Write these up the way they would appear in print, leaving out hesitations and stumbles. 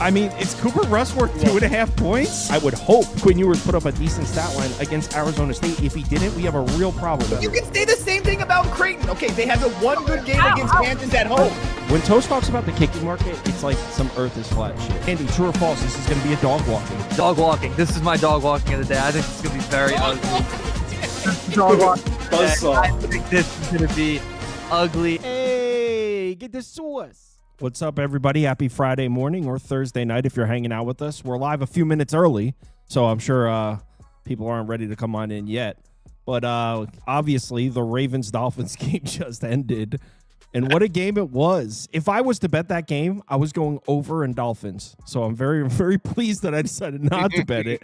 I mean, is Cooper Rush worth 2.5 points? I would hope Quinn Ewers put up a decent stat line against Arizona State. If he didn't, we have a real problem. You can say the same thing about Creighton. Okay, they had the one good game against Kansas at home. When Toast talks about the kicking market, it's like some earth is flat shit. Andy, true or false, this is going to be a dog walking. Dog walking. This is my dog walking of the day. I think it's going to be very ugly. Dog walking. I think this is going to be ugly. Hey, get the sauce. What's up, everybody? Happy Friday morning or Thursday night if you're hanging out with us. We're live a few minutes early, so I'm sure people aren't ready to come on in yet. But obviously, the Ravens-Dolphins game just ended. And what a game it was. If I was to bet that game, I was going over in Dolphins. So I'm very, very pleased that I decided not to bet it.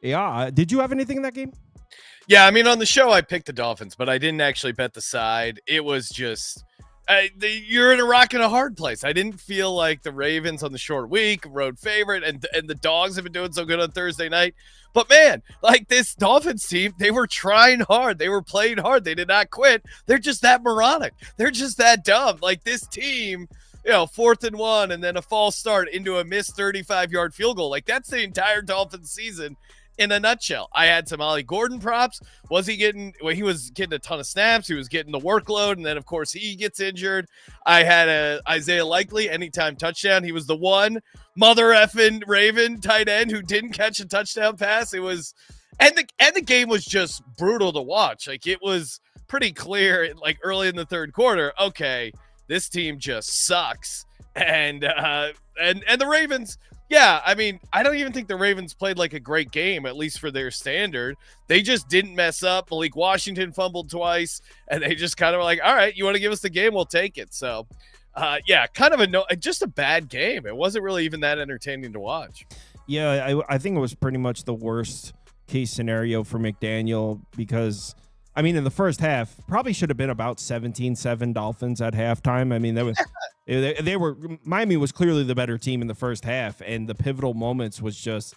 Yeah. Did you have anything in that game? Yeah, I mean, on the show, I picked the Dolphins, but I didn't actually bet the side. It was just... you're in a rock and a hard place. I didn't feel like the Ravens on the short week, road favorite, and the Dogs have been doing so good on Thursday night. But, man, like this Dolphins team, they were trying hard. They were playing hard. They did not quit. They're just that moronic. They're just that dumb. Like this team, 4th and 1 and then a false start into a missed 35-yard field goal. Like that's the entire Dolphins season. In a nutshell, I had some Ollie Gordon props. He was getting a ton of snaps. He was getting the workload. And then, of course, he gets injured. I had a Isaiah Likely anytime touchdown. He was the one mother effing Raven tight end who didn't catch a touchdown pass. It was, and the game was just brutal to watch. Like it was pretty clear, like early in the third quarter, okay, this team just sucks. And the Ravens, yeah, I mean, I don't even think the Ravens played like a great game, at least for their standard. They just didn't mess up. Malik Washington fumbled twice, and they just kind of were like, all right, you want to give us the game? We'll take it. So, yeah, kind of just a bad game. It wasn't really even that entertaining to watch. Yeah, I think it was pretty much the worst case scenario for McDaniel because, I mean, in the first half, probably should have been about 17-7 Dolphins at halftime. I mean, they were Miami was clearly the better team in the first half, and the pivotal moments was just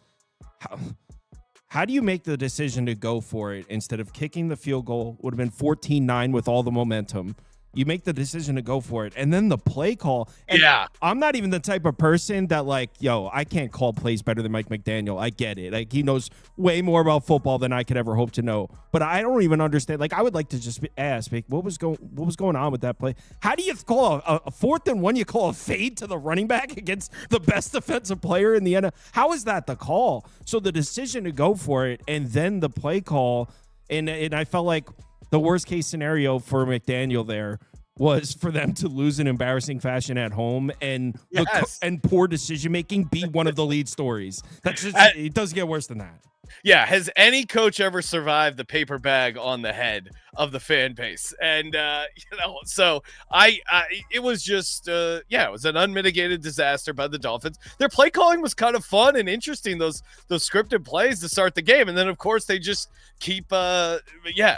how do you make the decision to go for it instead of kicking the field goal? Would have been 14-9 with all the momentum. You make the decision to go for it. And then the play call. Yeah. I'm not even the type of person that I can't call plays better than Mike McDaniel. I get it. Like he knows way more about football than I could ever hope to know. But I don't even understand. Like I would like to just ask, what was going on with that play? How do you call a 4th and 1? You call a fade to the running back against the best defensive player in the NFL? How is that the call? So the decision to go for it and then the play call, and I felt like the worst case scenario for McDaniel there was for them to lose in embarrassing fashion at home and poor decision making be one of the lead stories. That's just it doesn't get worse than that. Yeah, has any coach ever survived the paper bag on the head of the fan base? And so it was just it was an unmitigated disaster by the Dolphins. Their play calling was kind of fun and interesting, those scripted plays to start the game, and then of course they just keep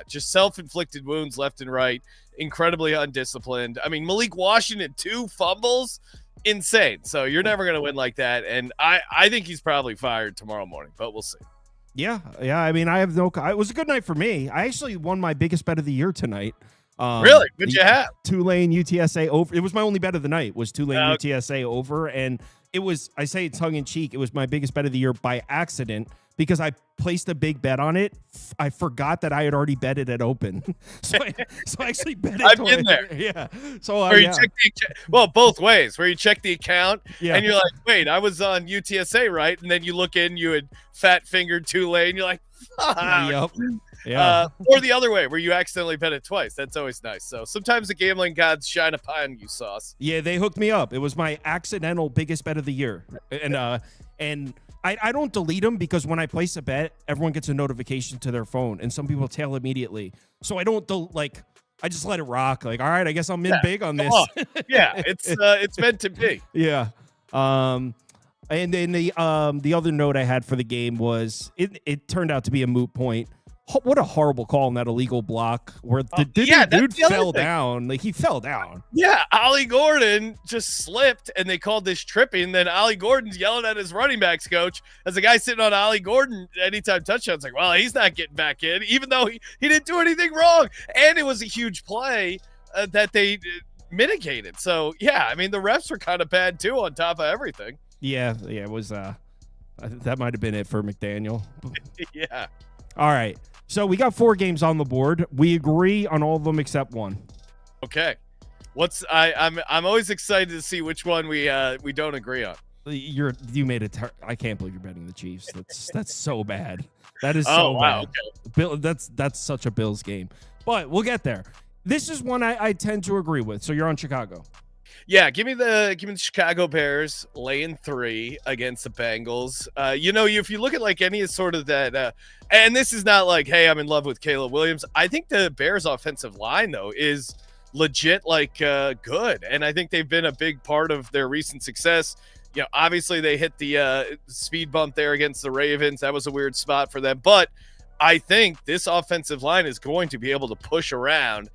just self-inflicted wounds left and right. Incredibly undisciplined. I mean, Malik Washington 2 fumbles, insane. So you're never going to win like that, and I think he's probably fired tomorrow morning, but we'll see. Yeah. I mean, it was a good night for me. I actually won my biggest bet of the year tonight. Really? What'd you have? Tulane UTSA over. It was my only bet of the night. Was Tulane UTSA over, and it was. I say it tongue in cheek. It was my biggest bet of the year by accident because I placed a big bet on it. I forgot that I had already bet it at open, so I actually bet it. I've been there. Yeah. So where you check both ways. Where you check the account and you're like, wait, I was on UTSA, right? And then you look in, you had fat fingered Tulane. You're like, fuck. Yep. Yeah. Or the other way, where you accidentally bet it twice. That's always nice. So sometimes the gambling gods shine upon you, Sauce. Yeah, they hooked me up. It was my accidental biggest bet of the year, and I don't delete them because when I place a bet, everyone gets a notification to their phone, and some people tail immediately. So I don't I just let it rock. Like, all right, I guess I'm in big on this. Yeah, it's meant to be. Yeah. And then the other note I had for the game was it turned out to be a moot point. What a horrible call on that illegal block where the dude fell down. Like, he fell down. Yeah, Ollie Gordon just slipped, and they called this tripping. Then Ollie Gordon's yelling at his running backs coach as the guy sitting on Ollie Gordon anytime touchdowns. Like, well, he's not getting back in, even though he didn't do anything wrong. And it was a huge play that they mitigated. So yeah, I mean the refs were kind of bad too on top of everything. Yeah, it was that might have been it for McDaniel. Yeah. All right. So we got 4 games on the board. We agree on all of them except one. Okay. I'm always excited to see which one we don't agree on. You made it. I can't believe you're betting the Chiefs. That's so bad. That is so wow, bad. okay. Bill, that's such a Bills game. But we'll get there. This is one I tend to agree with. So you're on Chicago. Yeah, give me the Chicago Bears laying 3 against the Bengals. If you look at like any sort of that, and this is not like, hey, I'm in love with Caleb Williams. I think the Bears offensive line though is legit good, and I think they've been a big part of their recent success. Obviously they hit the speed bump there against the Ravens. That was a weird spot for them, but I think this offensive line is going to be able to push around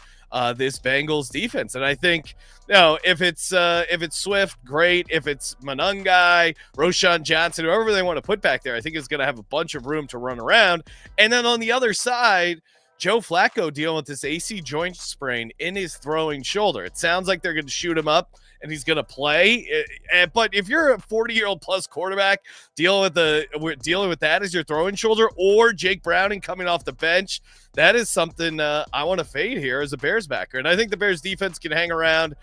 this Bengals defense. And I think, if it's Swift, great. If it's Monangai, Roshan Johnson, whoever they want to put back there, I think is going to have a bunch of room to run around. And then on the other side, Joe Flacco dealing with this AC joint sprain in his throwing shoulder. It sounds like they're going to shoot him up and he's going to play. But if you're a 40-year-old plus quarterback dealing with that as your throwing shoulder, or Jake Browning coming off the bench, that is something I want to fade here as a Bears backer. And I think the Bears defense can hang around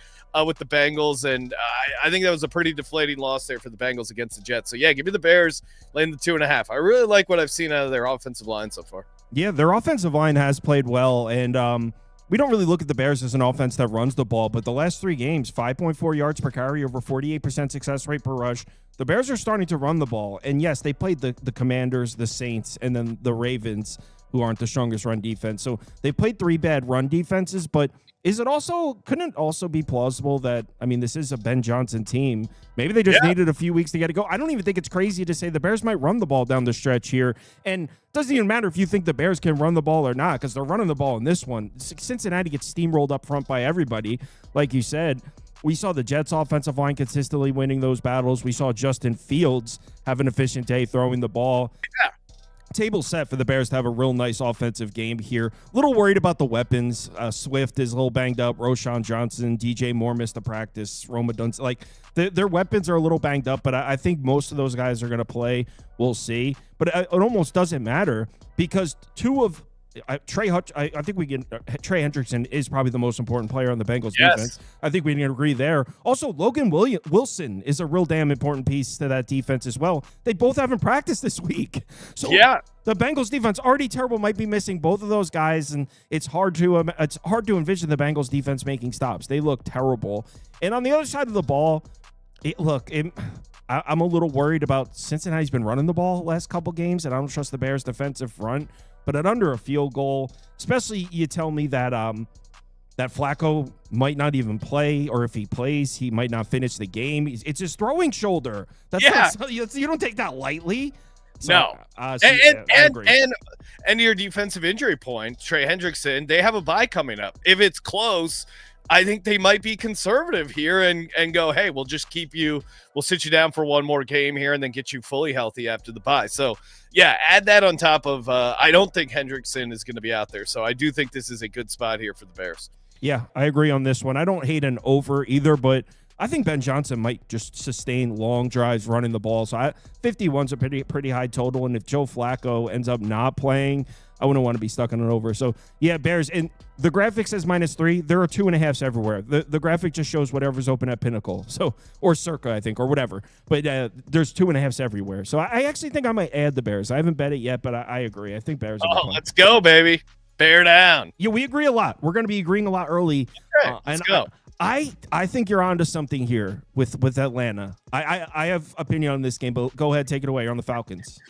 with the Bengals. And I think that was a pretty deflating loss there for the Bengals against the Jets. So yeah, give me the Bears laying the 2.5. I really like what I've seen out of their offensive line so far. Yeah, their offensive line has played well, and we don't really look at the Bears as an offense that runs the ball, but the last 3 games, 5.4 yards per carry, over 48% success rate per rush. The Bears are starting to run the ball, and yes, they played the Commanders, the Saints, and then the Ravens, who aren't the strongest run defense. So they played 3 bad run defenses, but couldn't it also be plausible that, this is a Ben Johnson team. Maybe they just needed a few weeks to get it go. I don't even think it's crazy to say the Bears might run the ball down the stretch here. And it doesn't even matter if you think the Bears can run the ball or not, because they're running the ball in this one. Cincinnati gets steamrolled up front by everybody. Like you said, we saw the Jets offensive line consistently winning those battles. We saw Justin Fields have an efficient day throwing the ball. Yeah. Table set for the Bears to have a real nice offensive game here. A little worried about the weapons. Swift is a little banged up. Roshan Johnson, DJ Moore missed the practice. Roma Dunst, their weapons are a little banged up, but I think most of those guys are going to play. We'll see. But it almost doesn't matter because Trey Hendrickson is probably the most important player on the Bengals defense. I think we can agree there. Also, Logan Wilson is a real damn important piece to that defense as well. They both haven't practiced this week. So the Bengals defense, already terrible, might be missing both of those guys, and it's hard to envision the Bengals defense making stops. They look terrible. And on the other side of the ball, I'm a little worried about Cincinnati's been running the ball last couple games, and I don't trust the Bears' defensive front. But at under a field goal, especially you tell me that that Flacco might not even play, or if he plays, he might not finish the game. It's his throwing shoulder. You don't take that lightly. So, no. And your defensive injury point, Trey Hendrickson, they have a bye coming up. If it's close, I think they might be conservative here and go, hey, we'll just we'll sit you down for one more game here and then get you fully healthy after the bye. So, yeah, add that on top of, I don't think Hendrickson is going to be out there. So I do think this is a good spot here for the Bears. Yeah, I agree on this one. I don't hate an over either, but I think Ben Johnson might just sustain long drives running the ball. So 51's a pretty high total. And if Joe Flacco ends up not playing, I wouldn't want to be stuck on an over. So, yeah, Bears. And the graphic says -3. There are 2.5s everywhere. The graphic just shows whatever's open at Pinnacle. So, or Circa, I think, or whatever. But there's 2.5s everywhere. So I actually think I might add the Bears. I haven't bet it yet, but I agree. I think Bears. Let's go, baby. Bear down. Yeah, we agree a lot. We're going to be agreeing a lot early. Okay, let's go. I think you're onto something here with Atlanta. I have opinion on this game, but go ahead, take it away. You're on the Falcons.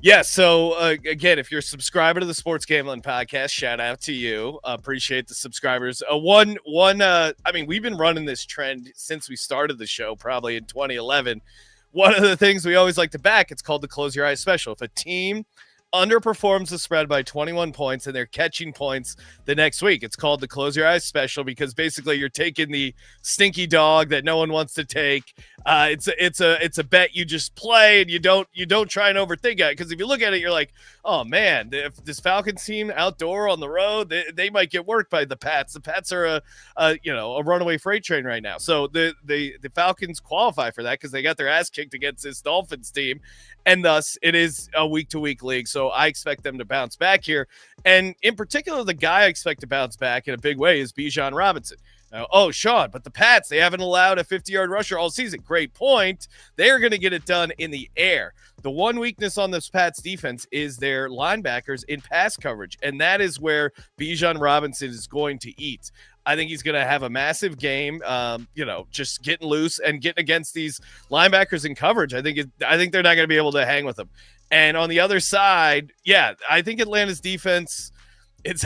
Yeah, so again, if you're a subscriber to the Sports Gambling Podcast, shout out to you. Appreciate the subscribers. We've been running this trend since we started the show, probably in 2011. One of the things we always like to back, it's called the Close Your Eyes Special. If a team underperforms the spread by 21 points, and they're catching points the next week. It's called the close your eyes special because basically you're taking the stinky dog that no one wants to take. It's a bet you just play, and you don't try and overthink it, because if you look at it, you're like, oh man, if this Falcons team outdoor on the road, they might get worked by the Pats. The Pats are a runaway freight train right now. So the Falcons qualify for that because they got their ass kicked against this Dolphins team, and thus it is a week-to-week league. So I expect them to bounce back here. And in particular, the guy I expect to bounce back in a big way is Bijan Robinson. Oh, Sean, but the Pats, they haven't allowed a 50-yard rusher all season. Great point. They're going to get it done in the air. The one weakness on this Pats defense is their linebackers in pass coverage, and that is where Bijan Robinson is going to eat. I think he's going to have a massive game, just getting loose and getting against these linebackers in coverage. I think they're not going to be able to hang with them. And on the other side, yeah, I think Atlanta's defense, it's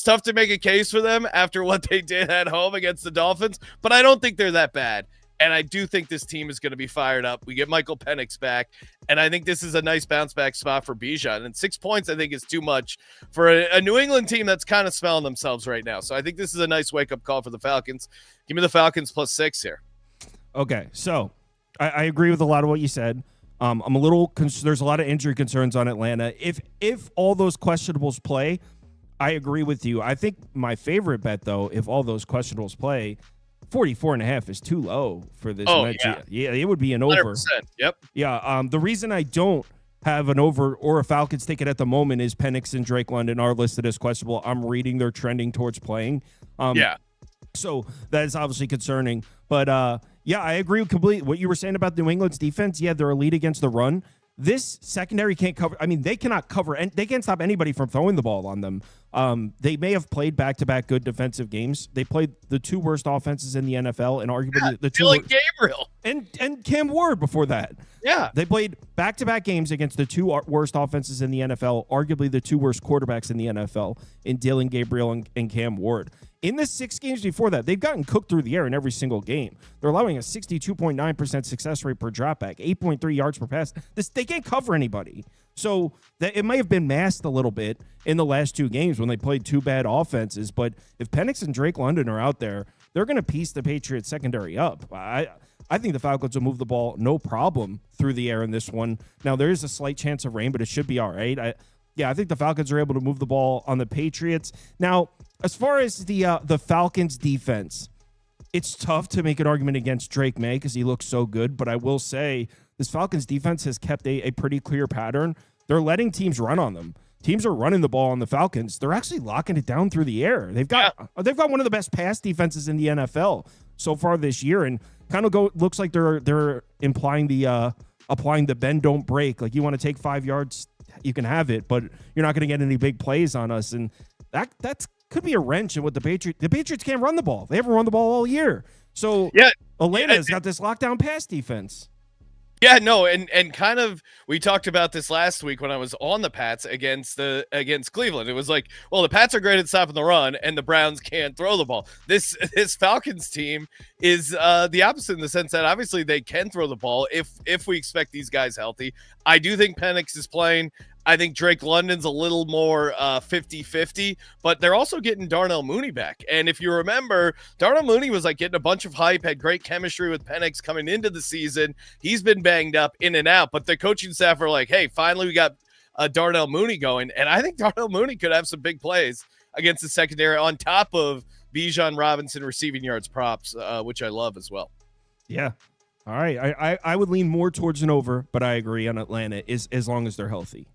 tough to make a case for them after what they did at home against the Dolphins, but I don't think they're that bad. And I do think this team is going to be fired up. We get Michael Penix back, and I think this is a nice bounce-back spot for Bijan. And 6 points, I think, is too much for a New England team that's kind of smelling themselves right now. So I think this is a nice wake-up call for the Falcons. Give me the Falcons +6 here. Okay, so I agree with a lot of what you said. I'm a little there's a lot of injury concerns on Atlanta. If all those questionables play, I agree with you. I think my favorite bet, though, if all those questionables play, 44.5 is too low for this match. Yeah, it would be an over. 100%. Yep. Yeah. The reason I don't have an over or a Falcons ticket at the moment is Penix and Drake London are listed as questionable. I'm reading they're trending towards playing. So that is obviously concerning. But yeah, I agree with completely what you were saying about New England's defense. Yeah, they're elite against the run. This secondary can't cover. I mean, they cannot cover, and they can't stop anybody from throwing the ball on them. They may have played back-to-back good defensive games. They played the two worst offenses in the NFL, and arguably the two. Like Gabriel and Cam Ward before that. Yeah, they played back-to-back games against the two worst offenses in the NFL, arguably the two worst quarterbacks in the NFL, in Dylan Gabriel and Cam Ward. In the 6 games before that, they've gotten cooked through the air in every single game. They're allowing a 62.9% success rate per dropback, 8.3 yards per pass. They can't cover anybody. So that it may have been masked a little bit in the last 2 games when they played 2 bad offenses. But if Penix and Drake London are out there, they're going to piece the Patriots secondary up. I think the Falcons will move the ball no problem through the air in this one. Now, there is a slight chance of rain, but it should be all right. I think the Falcons are able to move the ball on the Patriots. Now, as far as the Falcons defense, it's tough to make an argument against Drake May because he looks so good. But I will say this Falcons defense has kept a pretty clear pattern. They're letting teams run on them. Teams are running the ball on the Falcons. They're actually locking it down through the air. They've got one of the best pass defenses in the NFL so far this year, and kind of looks like they're implying applying the bend don't break. Like, you want to take 5 yards, you can have it, but you're not going to get any big plays on us, and that could be a wrench in what the Patriots can't run the ball. They haven't run the ball all year. So Atlanta's got this lockdown pass defense. Yeah, no, and kind of we talked about this last week when I was on the Pats against Cleveland. It was like, well, the Pats are great at stopping the run, and the Browns can't throw the ball. This Falcons team is the opposite in the sense that obviously they can throw the ball if we expect these guys healthy. I do think Penix is playing. I think Drake London's a little more 50-50, but they're also getting Darnell Mooney back. And if you remember, Darnell Mooney was like getting a bunch of hype, had great chemistry with Penix coming into the season. He's been banged up in and out, but the coaching staff are like, hey, finally we got Darnell Mooney going. And I think Darnell Mooney could have some big plays against the secondary on top of Bijan Robinson receiving yards props, which I love as well. Yeah. All right. I would lean more towards an over, but I agree on Atlanta as long as they're healthy.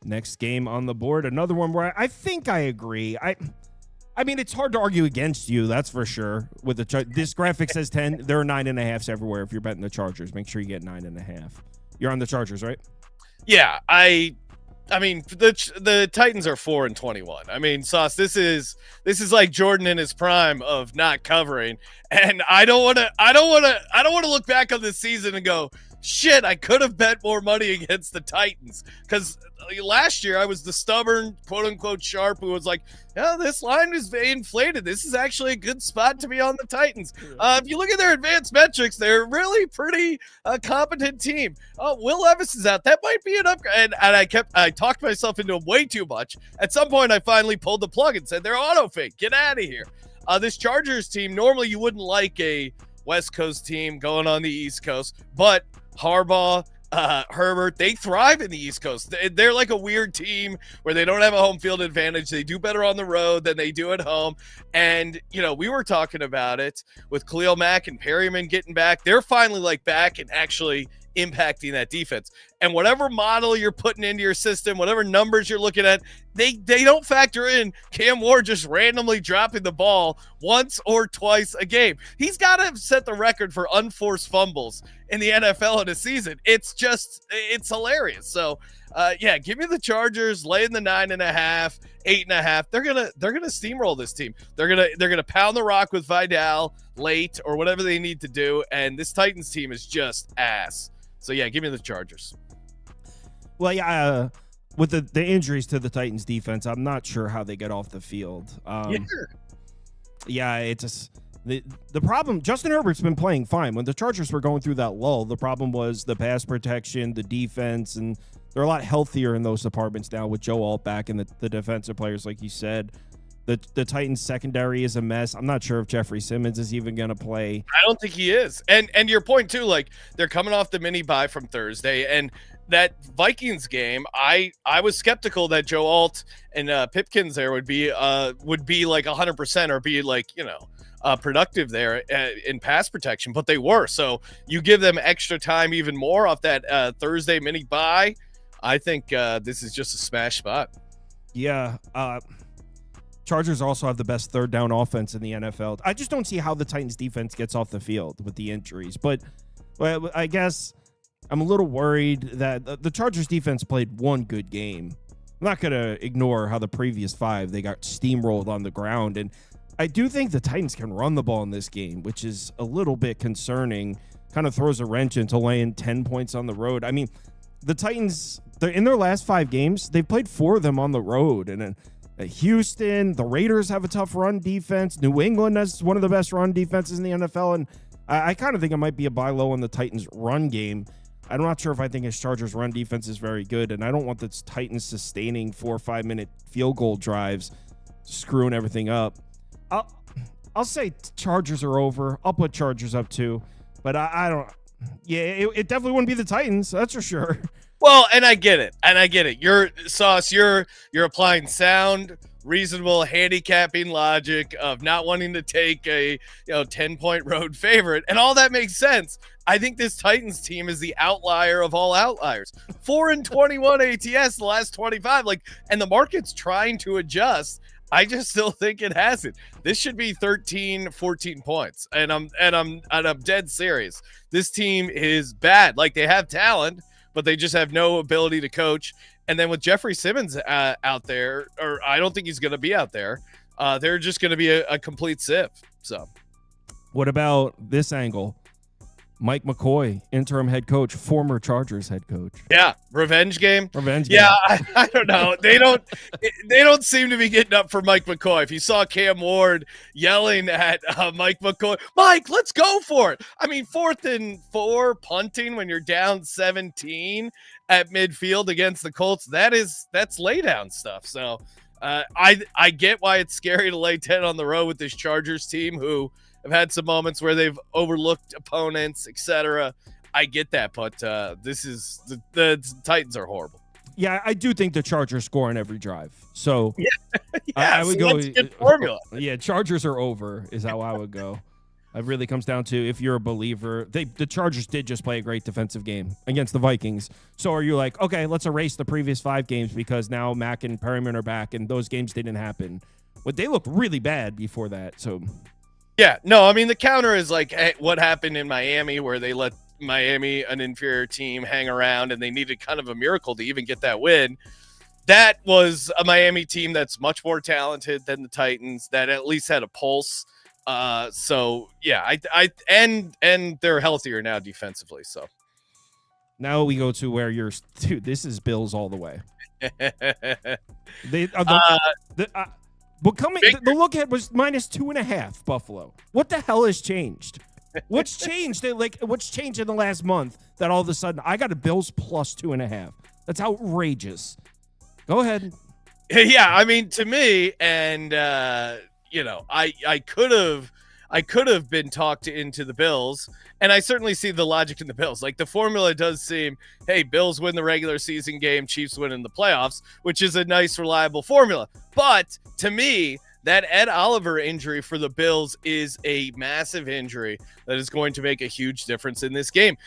Next game on the board, another one where I think I agree. I mean, it's hard to argue against you, that's for sure. With this graphic says 10. There are 9.5s everywhere. If you're betting the Chargers, make sure you get 9.5. You're on the Chargers, right? Yeah, I mean, the Titans are 4-21. I mean, Sauce, this is like Jordan in his prime of not covering, and I don't want to look back on this season and go, shit, I could have bet more money against the Titans, because last year I was the stubborn, quote unquote, sharp who was like, yeah, this line is inflated. This is actually a good spot to be on the Titans. If you look at their advanced metrics, they're really pretty competent team. Will Levis is out. That might be an upgrade. And I talked myself into them way too much. At some point, I finally pulled the plug and said, they're auto fake. Get out of here. This Chargers team, normally you wouldn't like a West Coast team going on the East Coast, but Harbaugh, Herbert, they thrive in the East Coast. They're like a weird team where they don't have a home field advantage. They do better on the road than they do at home. And, we were talking about it with Khalil Mack and Perryman getting back. They're finally like back and actually impacting that defense. And whatever model you're putting into your system, whatever numbers you're looking at, they don't factor in Cam Ward just randomly dropping the ball once or twice a game. He's got to set the record for unforced fumbles in the NFL in a season. It's hilarious. So, give me the Chargers, lay in the 9.5, 8.5. They're gonna steamroll this team. They're gonna pound the rock with Vidal late or whatever they need to do. And this Titans team is just ass. So give me the Chargers. Well, with the injuries to the Titans defense, I'm not sure how they get off the field. It's the problem. Justin Herbert's been playing fine. When the Chargers were going through that lull, the problem was the pass protection, the defense, and they're a lot healthier in those departments now with Joe Alt back and the defensive players, like you said. The Titans secondary is a mess. I'm not sure if Jeffrey Simmons is even going to play. I don't think he is. And your point too, like they're coming off the mini bye from Thursday, and that Vikings game, I was skeptical that Joe Alt and Pipkins there would be like 100% or be like, productive there in pass protection, but they were. So you give them extra time even more off that Thursday mini bye. I think this is just a smash spot. Yeah. Chargers also have the best third down offense in the NFL. I just don't see how the Titans defense gets off the field with the injuries. But I guess I'm a little worried that the Chargers defense played one good game. I'm not going to ignore how the previous 5, they got steamrolled on the ground. And I do think the Titans can run the ball in this game, which is a little bit concerning. Kind of throws a wrench into laying 10 points on the road. I mean, the Titans, in their last 5 games, they've played 4 of them on the road. And Houston, the Raiders have a tough run defense. New England has one of the best run defenses in the NFL. And I kind of think it might be a buy low on the Titans run game. I'm not sure if I think his Chargers run defense is very good. And I don't want the Titans sustaining 4 or 5 minute field goal drives, screwing everything up. I'll say Chargers are over. I'll put Chargers up too. But I don't. Yeah, it definitely wouldn't be the Titans. That's for sure. Well, and I get it. You're applying sound, reasonable handicapping logic of not wanting to take a 10-point road favorite, and all that makes sense. I think this Titans team is the outlier of all outliers. 4-21 ATS the last 25, and the market's trying to adjust. I just still think it hasn't. This should be 13, 14 points, and I'm dead serious. This team is bad. They have talent, but they just have no ability to coach. And then with Jeffrey Simmons out there, or I don't think he's going to be out there, they're just going to be a complete sieve. So, what about this angle? Mike McCoy, interim head coach, former Chargers head coach. Yeah, revenge game. Yeah, I don't know. They don't seem to be getting up for Mike McCoy. If you saw Cam Ward yelling at Mike McCoy, Mike, let's go for it. I mean, 4th and 4 punting when you're down 17 at midfield against the Colts. That's lay down stuff. So I get why it's scary to lay 10 on the road with this Chargers team who have had some moments where they've overlooked opponents, etc. I get that, but this is the Titans are horrible. Yeah, I do think the Chargers score on every drive. So I would go. That's a good formula. Yeah, Chargers are over is how I would go. It really comes down to if you're a believer. The Chargers did just play a great defensive game against the Vikings. So are you like, okay, let's erase the previous 5 games because now Mack and Perryman are back and those games didn't happen. But they looked really bad before that. So. Yeah, no, I mean, the counter is what happened in Miami where they let Miami, an inferior team, hang around and they needed kind of a miracle to even get that win. That was a Miami team that's much more talented than the Titans, that at least had a pulse. So, yeah, and they're healthier now defensively, so. Now we go to where you're. Dude, this is Bills all the way. But the look ahead was -2.5 Buffalo. What the hell has changed? What's changed? What's changed in the last month that all of a sudden I got a Bills +2.5? That's outrageous. Go ahead. Yeah, I mean, to me, and I could have been talked into the Bills, and I certainly see the logic in the Bills. Like, the formula does seem, hey, Bills win the regular season game, Chiefs win in the playoffs, which is a nice, reliable formula. But to me, that Ed Oliver injury for the Bills is a massive injury that is going to make a huge difference in this game.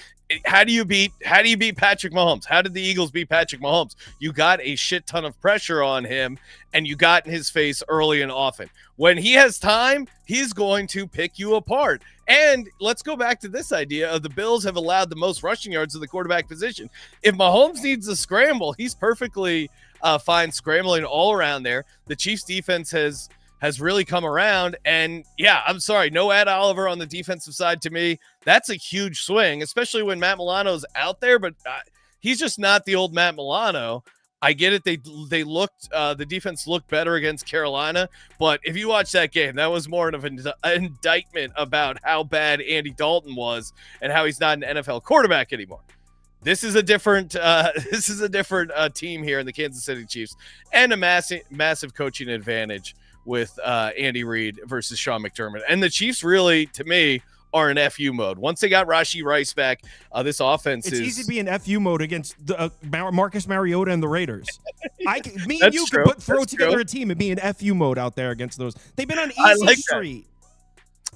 How do you beat Patrick Mahomes? How did the Eagles beat Patrick Mahomes? You got a shit ton of pressure on him, and you got in his face early and often. When he has time, he's going to pick you apart. And let's go back to this idea of the Bills have allowed the most rushing yards of the quarterback position. If Mahomes needs to scramble, he's perfectly fine scrambling all around there. The Chiefs defense has really come around. And yeah, I'm sorry, no Ed Oliver on the defensive side to me. That's a huge swing, especially when Matt Milano's out there, but he's just not the old Matt Milano. I get it. They looked, the defense looked better against Carolina, but if you watch that game, that was more of an indictment about how bad Andy Dalton was and how he's not an NFL quarterback anymore. This is a different team here in the Kansas City Chiefs, and a massive coaching advantage with Andy Reid versus Sean McDermott. And the Chiefs really, to me, are in FU mode. Once they got Rashee Rice back, this offense it's easy to be in FU mode against the, Marcus Mariota and the Raiders. Me and you true. could throw together a team and be in FU mode out there against those. They've been on easy street.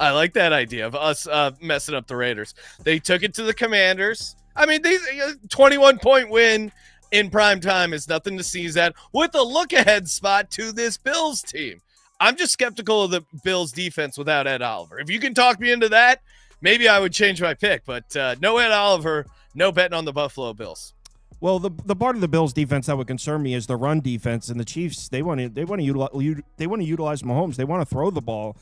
I like that idea of us messing up the Raiders. They took it to the Commanders. I mean, these 21-point win in prime time is nothing to sneeze at, with a look-ahead spot to this Bills team. I'm just skeptical of the Bills defense without Ed Oliver. If you can talk me into that, maybe I would change my pick. But no Ed Oliver, no betting on the Buffalo Bills. Well, the part of the Bills defense that would concern me is the run defense, and the Chiefs. They want to utilize Mahomes. They want to throw the ball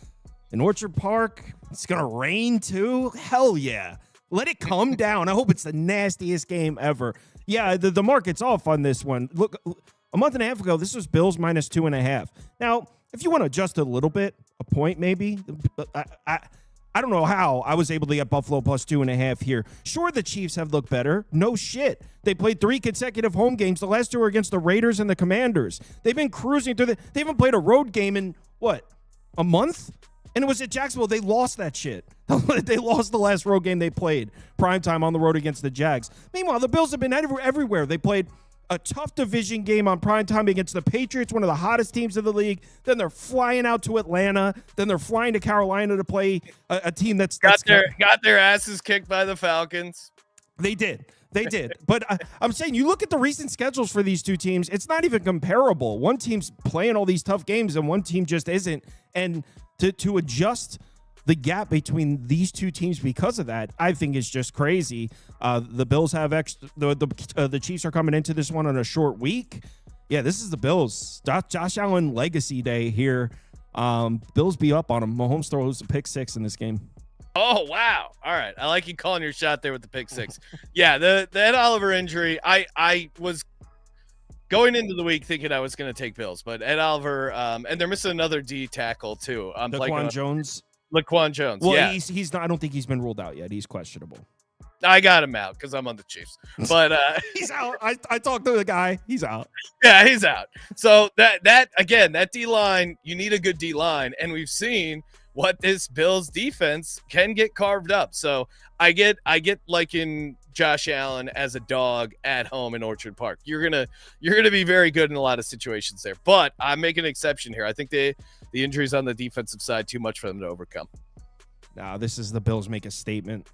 in Orchard Park. It's gonna rain too. Hell yeah! Let it come down. I hope it's the nastiest game ever. Yeah, the market's off on this one. Look, a month and a half ago, this was Bills -2.5. Now, if you want to adjust it a little bit, a point maybe, I don't know how I was able to get Buffalo +2.5 here. Sure, the Chiefs have looked better. No shit. They played 3 consecutive home games. The last 2 were against the Raiders and the Commanders. They've been cruising through they haven't played a road game in, what, a month? And it was at Jacksonville. They lost that shit. They lost the last road game they played, primetime on the road against the Jags. Meanwhile, the Bills have been everywhere. They played a tough division game on primetime against the Patriots, one of the hottest teams in the league. Then they're flying out to Atlanta. Then they're flying to Carolina to play a team that's got their asses kicked by the Falcons. They did. But I'm saying, you look at the recent schedules for these two teams, it's not even comparable. One team's playing all these tough games and one team just isn't. And to adjust the gap between these two teams because of that, I think is just crazy. The Bills have the Chiefs are coming into this one on a short week. Yeah, this is the Bills. Josh Allen legacy day here. Bills be up on him. Mahomes throws a pick 6 in this game. Oh, wow. All right. I like you calling your shot there with the pick 6. Yeah, the Ed Oliver injury, I was going into the week thinking I was going to take Bills, but Ed Oliver, and they're missing another D tackle too. Laquan Jones. Well, yeah. He's not. I don't think he's been ruled out yet. He's questionable. I got him out because I'm on the Chiefs, but he's out. I talked to the guy. He's out. Yeah, he's out. So that D line, you need a good D line, and we've seen what this Bills defense can get carved up. So I get like in Josh Allen as a dog at home in Orchard Park. You're gonna be very good in a lot of situations there. But I'm making an exception here. I think the injuries on the defensive side too much for them to overcome. Now this is the Bills make a statement.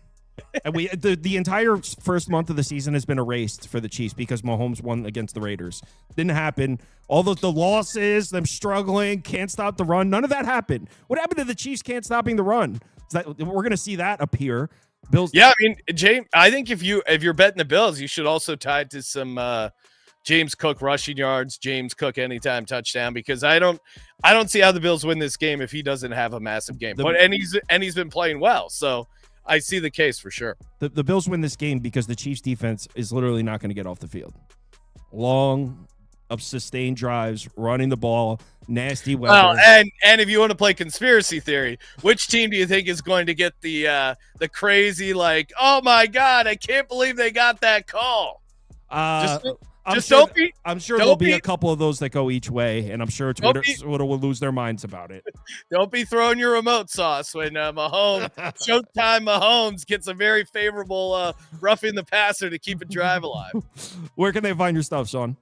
And the entire first month of the season has been erased for the Chiefs because Mahomes won against the Raiders. Didn't happen. All the losses, them struggling, can't stop the run. None of that happened. What happened to the Chiefs can't stopping the run? We're going to see that appear. Bills. Yeah, I mean, James, I think if you're betting the Bills, you should also tie it to some James Cook rushing yards, James Cook anytime touchdown, because I don't see how the Bills win this game if he doesn't have a massive game. And he's been playing well. So I see the case for sure. The Bills win this game because the Chiefs defense is literally not going to get off the field. Long, sustained drives, running the ball, nasty weather. Well, and if you want to play conspiracy theory, which team do you think is going to get the crazy, like, oh my God, I can't believe they got that call? I'm sure there'll be a couple of those that go each way, and I'm sure Twitter will lose their minds about it. Don't be throwing your remote sauce when Showtime Mahomes gets a very favorable roughing the passer to keep a drive alive. Where can they find your stuff, Sean?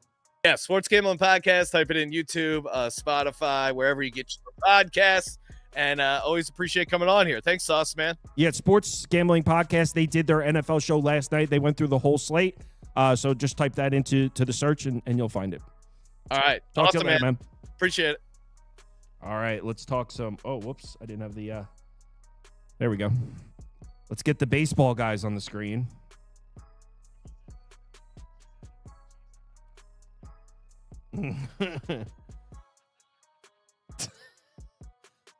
Yeah, Sports Gambling Podcast. Type it in YouTube, Spotify, wherever you get your podcasts. And always appreciate coming on here. Thanks, Sauce, man. Yeah, Sports Gambling Podcast. They did their NFL show last night. They went through the whole slate. So just type that into the search and you'll find it. All right. Talk to you later, man. Appreciate it. All right. Let's talk some. Oh, whoops. I didn't have the. There we go. Let's get the baseball guys on the screen.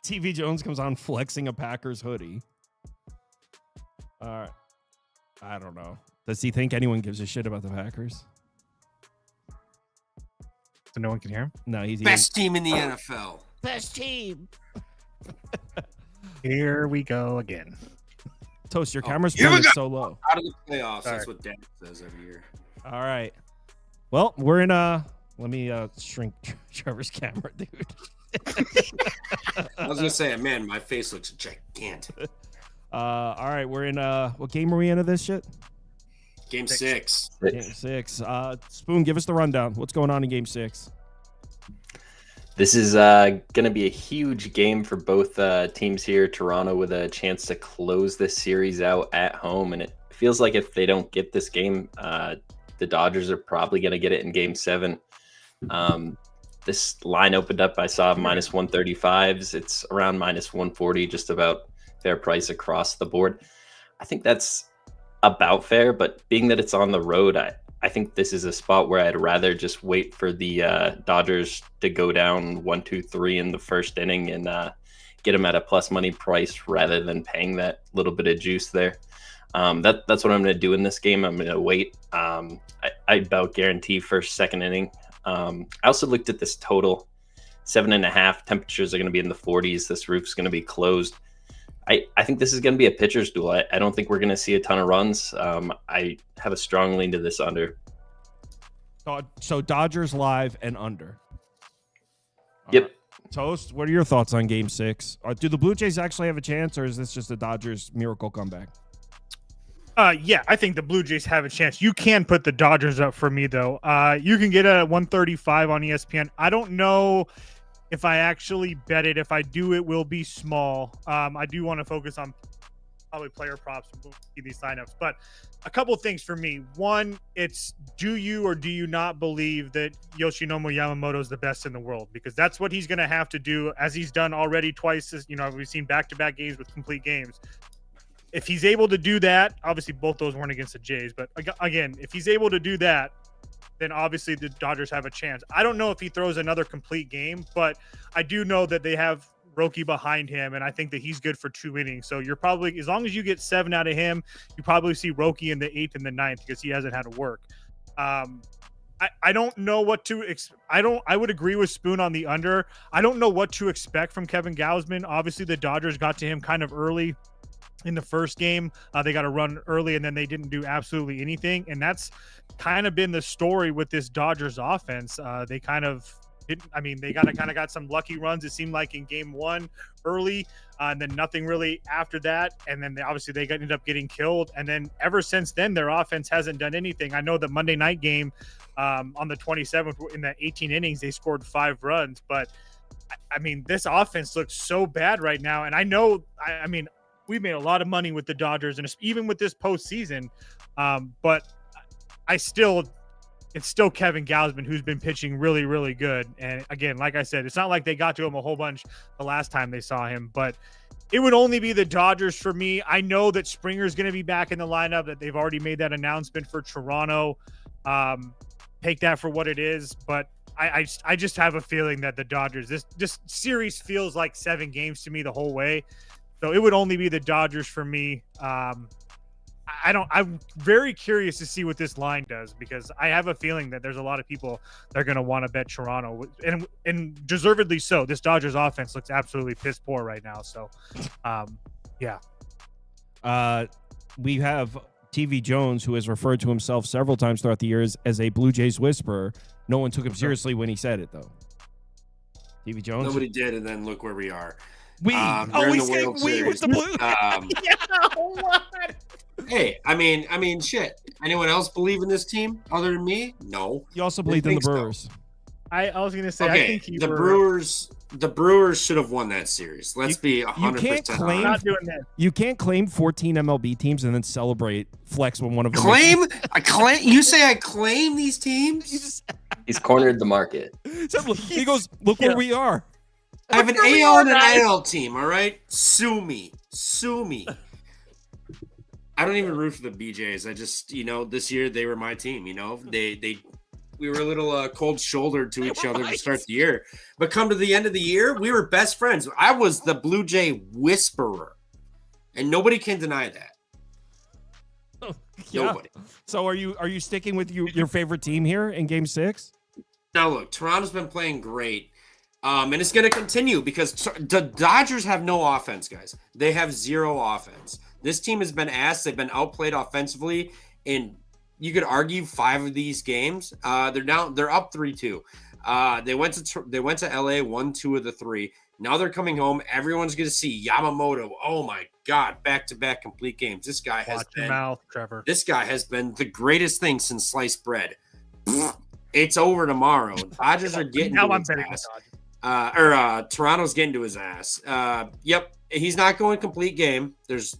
TV Jones comes on flexing a Packers hoodie. All right. I don't know. Does he think anyone gives a shit about the Packers? So no one can hear him? No, he's best team in the NFL. Best team. Here we go again. Toast, your camera's is so low. Out of the playoffs. That's what Dan says every year. All right. Well, we're in let me shrink Trevor's camera, dude. I was gonna say, man, my face looks gigantic. All right, we're in what game are we into this shit? Game 6. Game 6. Spoon, give us the rundown. What's going on in Game 6? This is going to be a huge game for both teams here. Toronto with a chance to close this series out at home, and it feels like if they don't get this game, the Dodgers are probably going to get it in Game 7. This line opened up, I saw minus 135s. It's around minus 140, just about fair price across the board. I think that's about fair, but being that it's on the road, I think this is a spot where I'd rather just wait for the Dodgers to go down 1-2-3 in the first inning and get them at a plus money price rather than paying that little bit of juice there. That's what I'm going to do in this game. I'm going to wait. I about guarantee first, second inning. I also looked at this total, 7.5. Temperatures are going to be in the 40s. This roof's going to be closed. I think this is going to be a pitcher's duel. I don't think we're going to see a ton of runs. I have a strong lean to this under. So Dodgers live and under. Yep. Toast, what are your thoughts on Game 6? Do the Blue Jays actually have a chance, or is this just a Dodgers miracle comeback? Yeah, I think the Blue Jays have a chance. You can put the Dodgers up for me, though. You can get it at 135 on ESPN. I don't know if I actually bet it. If I do, it will be small. I do want to focus on probably player props and these lineups. But a couple things for me. One, it's do you or do you not believe that Yoshinobu Yamamoto is the best in the world? Because that's what he's going to have to do, as he's done already twice. We've seen back-to-back games with complete games. If he's able to do that, obviously both those weren't against the Jays, but again, if he's able to do that, then obviously the Dodgers have a chance. I don't know if he throws another complete game, but I do know that they have Roki behind him, and I think that he's good for 2 innings. So you're probably, as long as you get 7 out of him, you probably see Roki in the 8th and the 9th because he hasn't had to work. I don't know what to I would agree with Spoon on the under. I don't know what to expect from Kevin Gausman. Obviously, the Dodgers got to him kind of early in the first game. They got a run early, and then they didn't do absolutely anything. And that's kind of been the story with this Dodgers offense. They kind of didn't. I mean, they kind of got some lucky runs. It seemed like in Game 1 early, and then nothing really after that. And then obviously they ended up getting killed. And then ever since then, their offense hasn't done anything. I know the Monday night game on the 27th in the 18 innings, they scored 5 runs. But I mean, this offense looks so bad right now. And I know, I mean, we've made a lot of money with the Dodgers, and even with this postseason. But it's still Kevin Gausman who's been pitching really, really good. And again, like I said, it's not like they got to him a whole bunch the last time they saw him, but it would only be the Dodgers for me. I know that Springer's going to be back in the lineup, that they've already made that announcement for Toronto. Take that for what it is, but I just have a feeling that the Dodgers, this series feels like 7 games to me the whole way. So it would only be the Dodgers for me. I'm very curious to see what this line does, because I have a feeling that there's a lot of people that are going to want to bet Toronto, and deservedly so. This Dodgers offense looks absolutely piss poor right now. So, yeah. We have TV Jones, who has referred to himself several times throughout the years as a Blue Jays whisperer. No one took him seriously when he said it, though. TV Jones? Nobody did, and then look where we are. We World with the Blue. Hey, I mean, shit. Anyone else believe in this team other than me? No. You also believed in the Brewers. I was going to say, Okay, I think the Brewers should have won that series. Let's be 100% I'm not doing that. You can't claim 14 MLB teams and then celebrate flex when one of them claim. You say I claim these teams? He's cornered the market. He goes, look where we are. I have an AL and an IL team, all right? Sue me. I don't even root for the BJs. I just, this year they were my team, we were a little cold-shouldered to each other to start the year. But come to the end of the year, we were best friends. I was the Blue Jay whisperer, and nobody can deny that. Yeah. Nobody. So are you sticking with your favorite team here in Game 6? Now, look, Toronto's been playing great. And it's going to continue because the Dodgers have no offense, guys. They have zero offense. This team has been asked. They've been outplayed offensively in, you could argue, 5 of these games. They're up 3-2. They went to LA, won 2 of the 3. Now they're coming home. Everyone's going to see Yamamoto. Oh my God, back-to-back complete games. This guy has been, Trevor. This guy has been the greatest thing since sliced bread. It's over tomorrow. Dodgers are getting to his ass. Toronto's getting to his ass. Yep, he's not going complete game. There's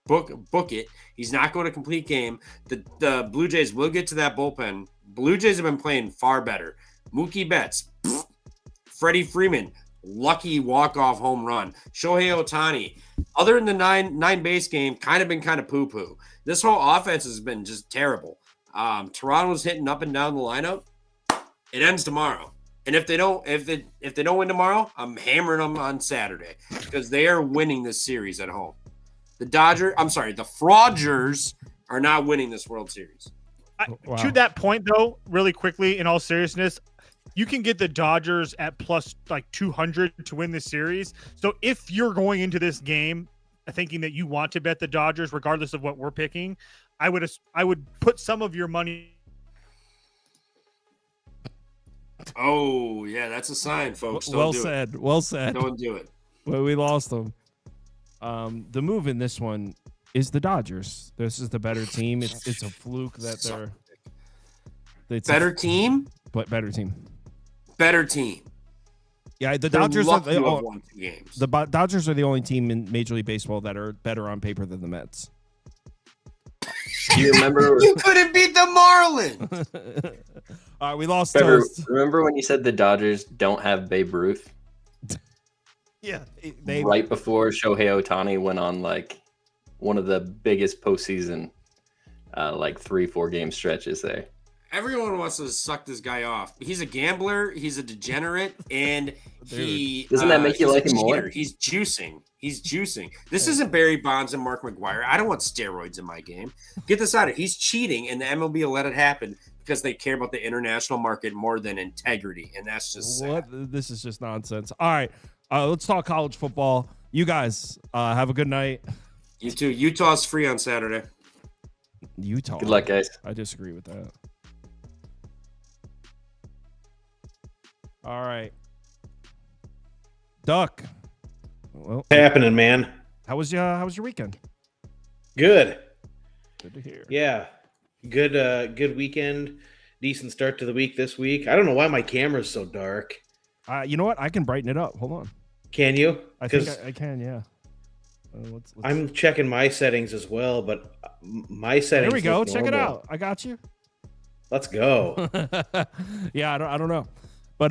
book it. He's not going to complete game. The Blue Jays will get to that bullpen. Blue Jays have been playing far better. Mookie Betts, Freddie Freeman, lucky walk-off home run. Shohei Ohtani, other than the nine base game, kind of poo-poo. This whole offense has been just terrible. Toronto's hitting up and down the lineup. It ends tomorrow. And if they don't win tomorrow, I'm hammering them on Saturday because they are winning this series at home. The Fraudgers are not winning this World Series. To that point, though, really quickly, in all seriousness, you can get the Dodgers at plus like 200 to win this series. So if you're going into this game thinking that you want to bet the Dodgers, regardless of what we're picking, I would put some of your money. Oh, yeah, that's a sign, folks. Well said. Don't do it. Well, we lost them. The move in this one is the Dodgers. This is the better team. It's a fluke that they're better team. Better team. Yeah, the Dodgers are won 2 games. The Dodgers are the only team in Major League Baseball that are better on paper than the Mets. Do you remember? You couldn't beat the Marlins. All right, we lost. Remember when you said the Dodgers don't have Babe Ruth? Yeah, right before Shohei Ohtani went on like one of the biggest postseason, like 3-4 game stretches there. Everyone wants to suck this guy off. He's a gambler. He's a degenerate, and doesn't that make you like him more? He's juicing. This isn't Barry Bonds and Mark McGwire. I don't want steroids in my game. Get this out of it. He's cheating, and the MLB will let it happen because they care about the international market more than integrity, and that's just sad. This is just nonsense. All right, let's talk college football. You guys have a good night. You too. Utah's free on Saturday. Utah. Good luck, guys. I disagree with that. All right. Duck. Well, What's happening, man? How was your weekend? Good. Good to hear. Yeah. Good weekend. Decent start to the week this week. I don't know why my camera's so dark. You know what? I can brighten it up. Hold on. Can you? I think I can, yeah. Let's I'm checking my settings as well, but my settings. There we go. look Check it normal. out. I got you. Let's go. Yeah, I don't know. But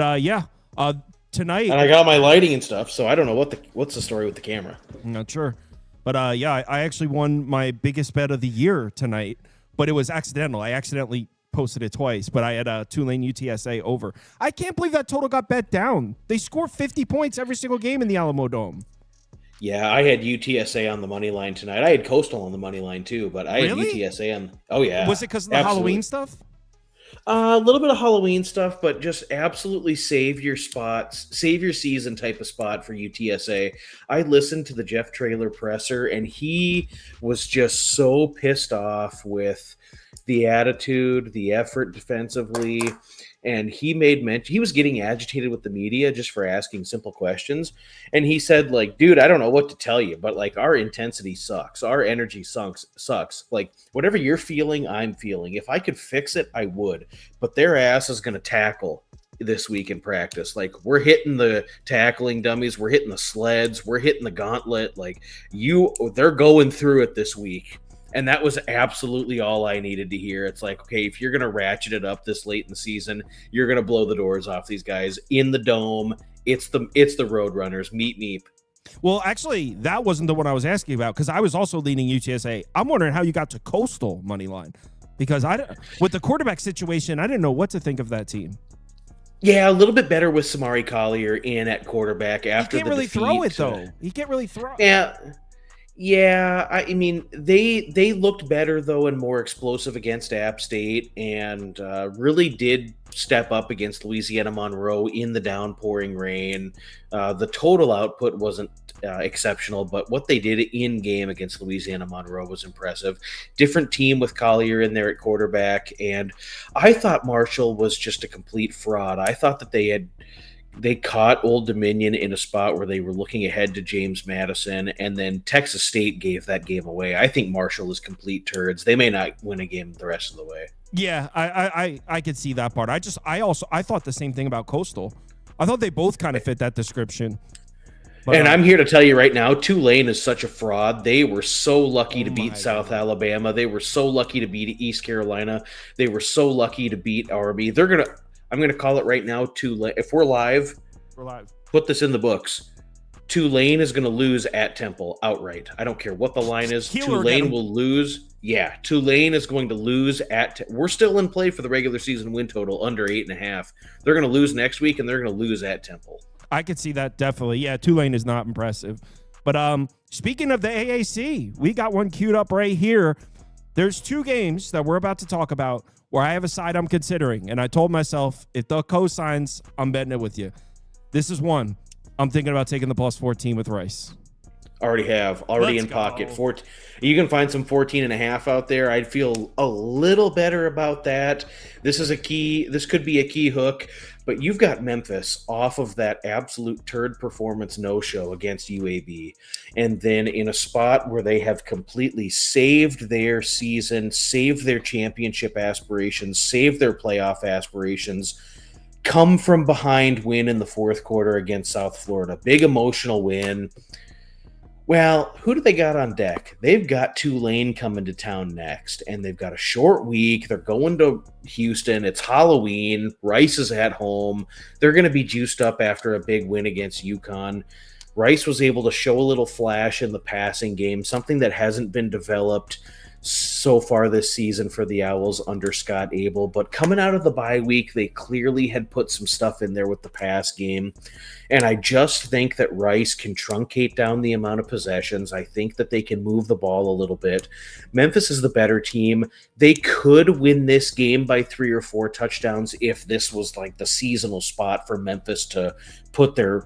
tonight, And I got my lighting and stuff, so I don't know what's the story with the camera. I'm not sure. But I actually won my biggest bet of the year tonight, but it was accidental. I accidentally posted it twice, but I had a Tulane UTSA over. I can't believe that total got bet down. They score 50 points every single game in the Alamo Dome. Yeah, I had UTSA on the money line tonight. I had Coastal on the money line too, but I had UTSA on. Oh yeah, was it because of the Halloween stuff? A little bit of Halloween stuff, but just absolutely save your spots, save your season type of spot for UTSA. I listened to the Jeff Traylor presser, and he was just so pissed off with the attitude, the effort defensively. And he made mention, he was getting agitated with the media just for asking simple questions. And he said, like, dude, I don't know what to tell you, but like our intensity sucks. Our energy sucks. Like whatever you're feeling, I'm feeling. If I could fix it, I would. But their ass is going to tackle this week in practice. Like we're hitting the tackling dummies. We're hitting the sleds. We're hitting the gauntlet. Like they're going through it this week. And that was absolutely all I needed to hear. It's like, okay, if you're going to ratchet it up this late in the season, you're going to blow the doors off these guys in the dome. It's the Roadrunners. Meep. Well, actually, that wasn't the one I was asking about because I was also leaning UTSA. I'm wondering how you got to Coastal money line because with the quarterback situation, I didn't know what to think of that team. Yeah, a little bit better with Samari Collier in at quarterback after the defeat. He can't really throw it, though. He can't really throw it. Yeah. Yeah, I mean, they looked better, though, and more explosive against App State and really did step up against Louisiana Monroe in the downpouring rain. The total output wasn't exceptional, but what they did in game against Louisiana Monroe was impressive. Different team with Collier in there at quarterback, and I thought Marshall was just a complete fraud. I thought that they caught Old Dominion in a spot where they were looking ahead to James Madison, and then Texas State gave that game away. I think Marshall is complete turds. They may not win a game the rest of the way. Yeah, I could see that part. I thought the same thing about Coastal. I thought they both kind of fit that description. But, and I'm here to tell you right now, Tulane is such a fraud. They were so lucky to beat South Alabama. They were so lucky to beat East Carolina. They were so lucky to beat Army. I'm going to call it right now, Tulane. If we're live, put this in the books. Tulane is going to lose at Temple outright. I don't care what the line is. Tulane will lose. Yeah, Tulane is going to lose at we're still in play for the regular season win total under 8.5. They're going to lose next week, and they're going to lose at Temple. I could see that definitely. Yeah, Tulane is not impressive. But speaking of the AAC, we got one queued up right here. There's two games that we're about to talk about where I have a side I'm considering. And I told myself, if the cosigns, I'm betting it with you. This is one. I'm thinking about taking the plus 14 with Rice. Already in pocket. 14. You can find some 14.5 out there. I'd feel a little better about that. This could be a key hook, but you've got Memphis off of that absolute turd performance no-show against UAB. And then in a spot where they have completely saved their season, saved their championship aspirations, saved their playoff aspirations, come from behind win in the fourth quarter against South Florida. Big emotional win. Well, who do they got on deck? They've got Tulane coming to town next, and they've got a short week. They're going to Houston. It's Halloween. Rice is at home. They're going to be juiced up after a big win against UConn. Rice was able to show a little flash in the passing game, something that hasn't been developed so far this season for the Owls under Scott Abel. But coming out of the bye week, they clearly had put some stuff in there with the pass game. And I just think that Rice can truncate down the amount of possessions. I think that they can move the ball a little bit. Memphis is the better team. They could win this game by 3 or 4 touchdowns if this was like the seasonal spot for Memphis to put the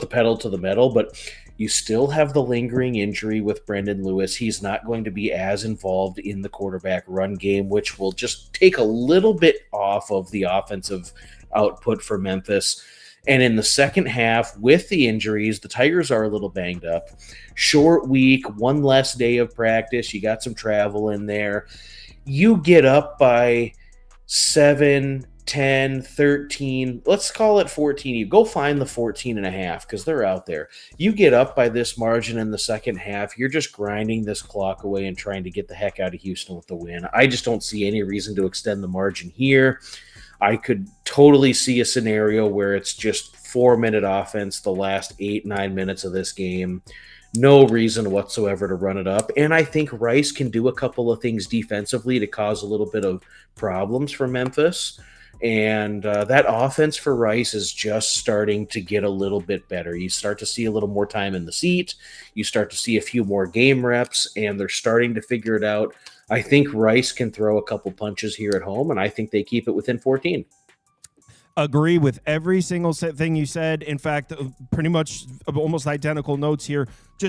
pedal to the metal. But you still have the lingering injury with Brendan Lewis. He's not going to be as involved in the quarterback run game, which will just take a little bit off of the offensive output for Memphis. And in the second half, with the injuries, the Tigers are a little banged up. Short week, one less day of practice. You got some travel in there. You get up by 7, 10, 13, let's call it 14. You go find the 14.5 because they're out there. You get up by this margin in the second half. You're just grinding this clock away and trying to get the heck out of Houston with the win. I just don't see any reason to extend the margin here. I could totally see a scenario where it's just 4-minute offense the last 8-9 minutes of this game. No reason whatsoever to run it up. And I think Rice can do a couple of things defensively to cause a little bit of problems for Memphis. And that offense for Rice is just starting to get a little bit better. You start to see a little more time in the seat. You start to see a few more game reps, and they're starting to figure it out. I think Rice can throw a couple punches here at home, and I think they keep it within 14. Agree with every single thing you said. In fact, pretty much almost identical notes here.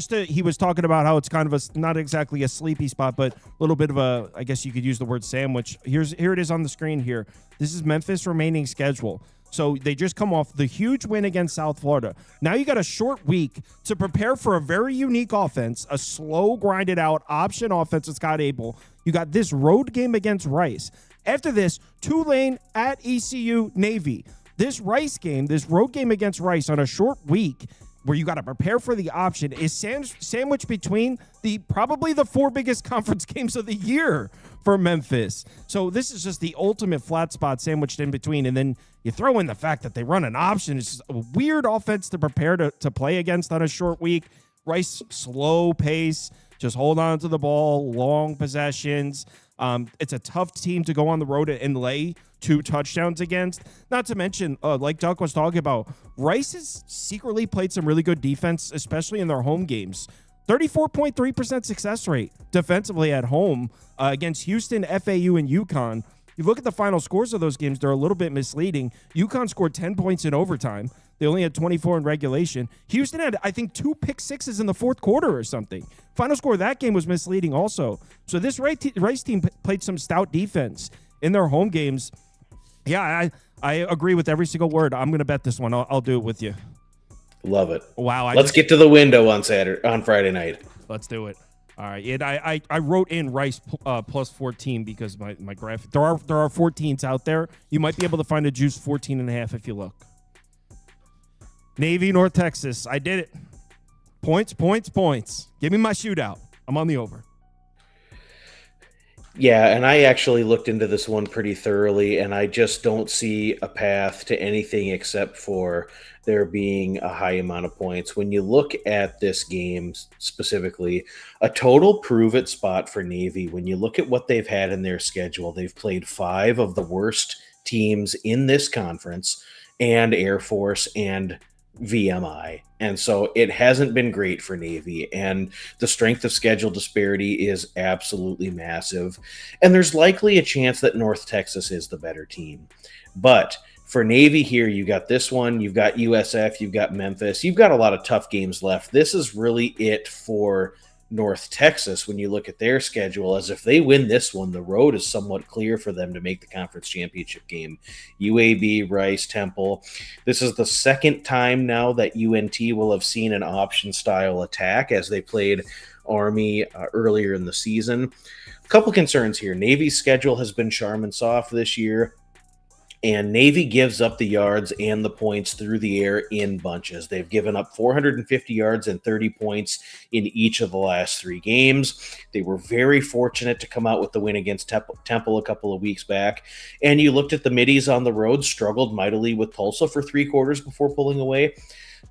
He was talking about how it's kind of not exactly a sleepy spot, but a little bit of a, I guess you could use the word sandwich. Here it is on the screen here. This is Memphis' remaining schedule. So they just come off the huge win against South Florida. Now you got a short week to prepare for a very unique offense, a slow, grinded out option offense with Scott Abel. You got this road game against Rice. After this, Tulane at ECU, Navy. This Rice game, this road game against Rice on a short week where you got to prepare for the option is sandwiched between probably the 4 biggest conference games of the year for Memphis. So this is just the ultimate flat spot sandwiched in between. And then you throw in the fact that they run an option. It's just a weird offense to prepare to play against on a short week. Rice, slow pace, just hold on to the ball, long possessions. It's a tough team to go on the road and lay 2 touchdowns against. Not to mention, like Duck was talking about, Rice has secretly played some really good defense, especially in their home games. 34.3% success rate defensively at home against Houston, FAU, and UConn. You look at the final scores of those games, they're a little bit misleading. UConn scored 10 points in overtime. They only had 24 in regulation. Houston had, I think, 2 pick sixes in the fourth quarter or something. Final score of that game was misleading also. So this Rice team played some stout defense in their home games. Yeah, I agree with every single word. I'm going to bet this one. I'll do it with you. Love it. Wow. Let's get to the window on Friday night. Let's do it. All right. And I wrote in Rice plus 14 because my graphic. There are 14s out there. You might be able to find a juice 14.5 if you look. Navy, North Texas. I did it. Points. Give me my shootout. I'm on the over. Yeah, and I actually looked into this one pretty thoroughly, and I just don't see a path to anything except for there being a high amount of points. When you look at this game specifically, a total prove-it spot for Navy, when you look at what they've had in their schedule, they've played 5 of the worst teams in this conference, and Air Force and VMI. And so it hasn't been great for Navy, and the strength of schedule disparity is absolutely massive. And there's likely a chance that North Texas is the better team. But for Navy here, you got this one, you've got USF, you've got Memphis, you've got a lot of tough games left. This is really it for North Texas when you look at their schedule, as if they win this one, the road is somewhat clear for them to make the conference championship game. UAB, Rice, Temple. This is the second time now that UNT will have seen an option style attack as they played Army earlier in the season. A couple concerns here. Navy's schedule has been Charmin soft this year, and Navy gives up the yards and the points through the air in bunches. They've given up 450 yards and 30 points in each of the last 3 games. They were very fortunate to come out with the win against Temple a couple of weeks back. And you looked at the middies on the road, struggled mightily with Tulsa for 3 quarters before pulling away.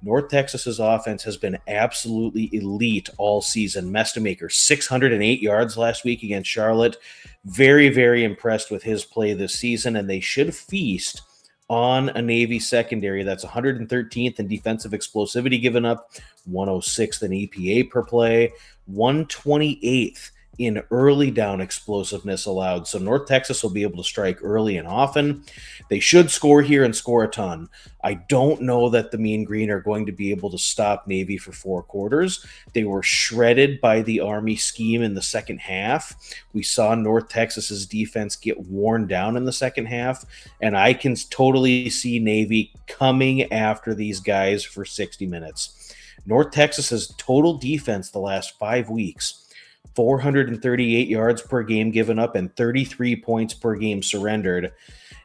North Texas's offense has been absolutely elite all season. Mestemaker, 608 yards last week against Charlotte. Very, very impressed with his play this season, and they should feast on a Navy secondary that's 113th in defensive explosivity given up, 106th in EPA per play, 128th in early down explosiveness allowed. So North Texas will be able to strike early and often. They should score here and score a ton. I don't know that the Mean Green are going to be able to stop Navy for 4 quarters. They were shredded by the Army scheme in the second half. We saw North Texas's defense get worn down in the second half, and I can totally see Navy coming after these guys for 60 minutes. North Texas's total defense the last 5 weeks, 438 yards per game given up and 33 points per game surrendered.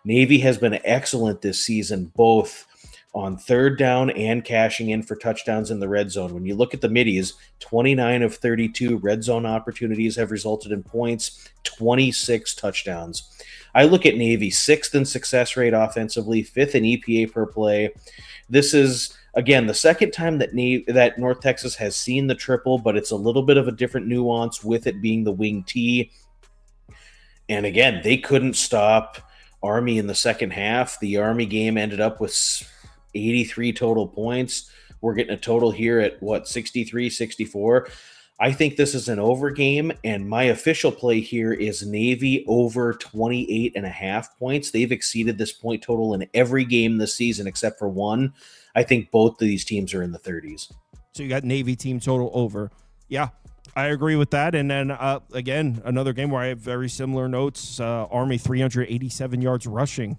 Navy has been excellent this season, both on third down and cashing in for touchdowns in the red zone. When you look at the middies, 29 of 32 red zone opportunities have resulted in points, 26 touchdowns. I look at Navy 6th in success rate offensively, 5th in EPA per play. This is, again, the second time that North Texas has seen the triple, but it's a little bit of a different nuance with it being the wing T. And again, they couldn't stop Army in the second half. The Army game ended up with 83 total points. We're getting a total here at 63, 64. I think this is an over game, and my official play here is Navy over 28.5 points. They've exceeded this point total in every game this season except for one. I think both of these teams are in the 30s. So you got Navy team total over. Yeah, I agree with that. And then, again, another game where I have very similar notes. Army 387 yards rushing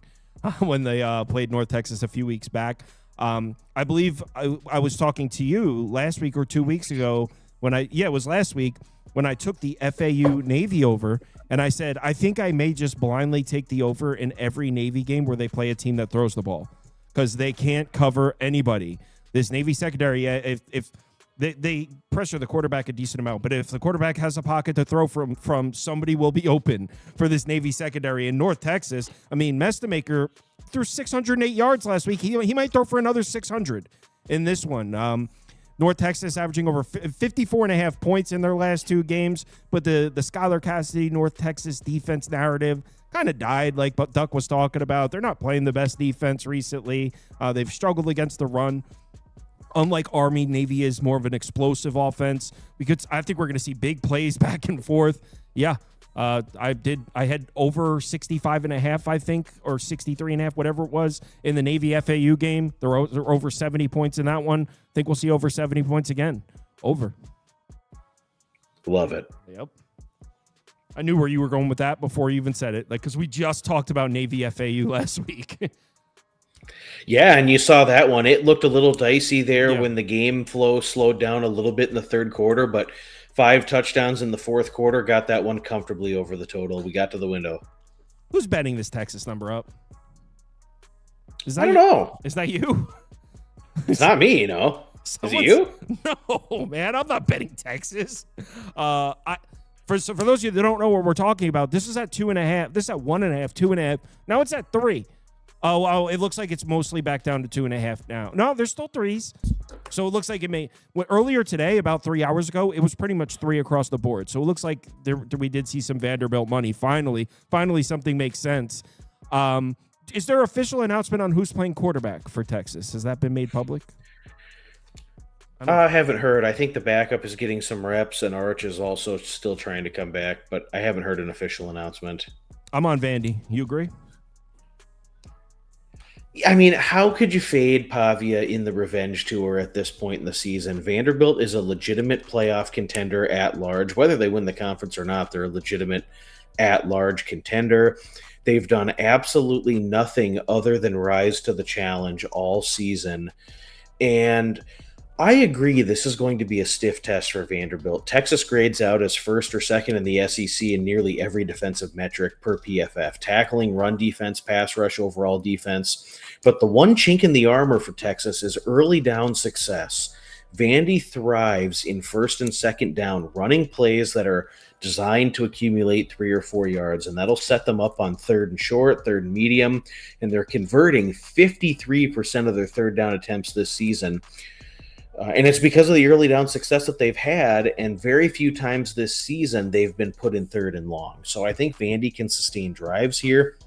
when they played North Texas a few weeks back. I believe I was talking to you last week or 2 weeks ago it was last week when I took the FAU Navy over, and I said, I think I may just blindly take the over in every Navy game where they play a team that throws the ball because they can't cover anybody. This Navy secondary, if they pressure the quarterback a decent amount, but if the quarterback has a pocket to throw from somebody will be open for this Navy secondary. In North Texas, I mean, Mestamaker threw 608 yards last week. He might throw for another 600 in this one. North Texas averaging over 54.5 points in their last two games, but the Skylar Cassidy North Texas defense narrative kind of died, like Duck was talking about. They're not playing the best defense recently. They've struggled against the run. Unlike Army, Navy is more of an explosive offense. I think we're going to see big plays back and forth. Yeah, I had over 65.5, I think, or 63.5, whatever it was, in the Navy FAU game. They're over 70 points in that one. I think we'll see over 70 points again. Over. Love it. Yep. I knew where you were going with that before you even said it, because we just talked about Navy FAU last week. Yeah, and you saw that one. It looked a little dicey there when the game flow slowed down a little bit in the third quarter, but 5 touchdowns in the fourth quarter got that one comfortably over the total. We got to the window. Who's betting this Texas number up? I don't know. Is that you? It's not me, you know. Is it you? No, man. I'm not betting Texas. For those of you that don't know what we're talking about, this is at 2.5. This is at 1.5, 2.5. Now it's at 3. Oh, it looks like it's mostly back down to 2.5 now. No, there's still 3s. So it looks like it may. Earlier today, about 3 hours ago, it was pretty much 3 across the board. So it looks like we did see some Vanderbilt money. Finally, something makes sense. Is there official announcement on who's playing quarterback for Texas? Has that been made public? I haven't heard. I think the backup is getting some reps, and Arch is also still trying to come back, but I haven't heard an official announcement. I'm on Vandy. You agree? I mean, how could you fade Pavia in the revenge tour at this point in the season? Vanderbilt is a legitimate playoff contender at large. Whether they win the conference or not, they're a legitimate at-large contender. They've done absolutely nothing other than rise to the challenge all season. And I agree this is going to be a stiff test for Vanderbilt. Texas grades out as first or second in the SEC in nearly every defensive metric per PFF. Tackling, run defense, pass rush, overall defense. But the one chink in the armor for Texas is early down success. Vandy thrives in first and second down, running plays that are designed to accumulate 3 or 4 yards, and that'll set them up on third and short, third and medium, and they're converting 53% of their third down attempts this season. And it's because of the early down success that they've had, and very few times this season they've been put in third and long. So I think Vandy can sustain drives here.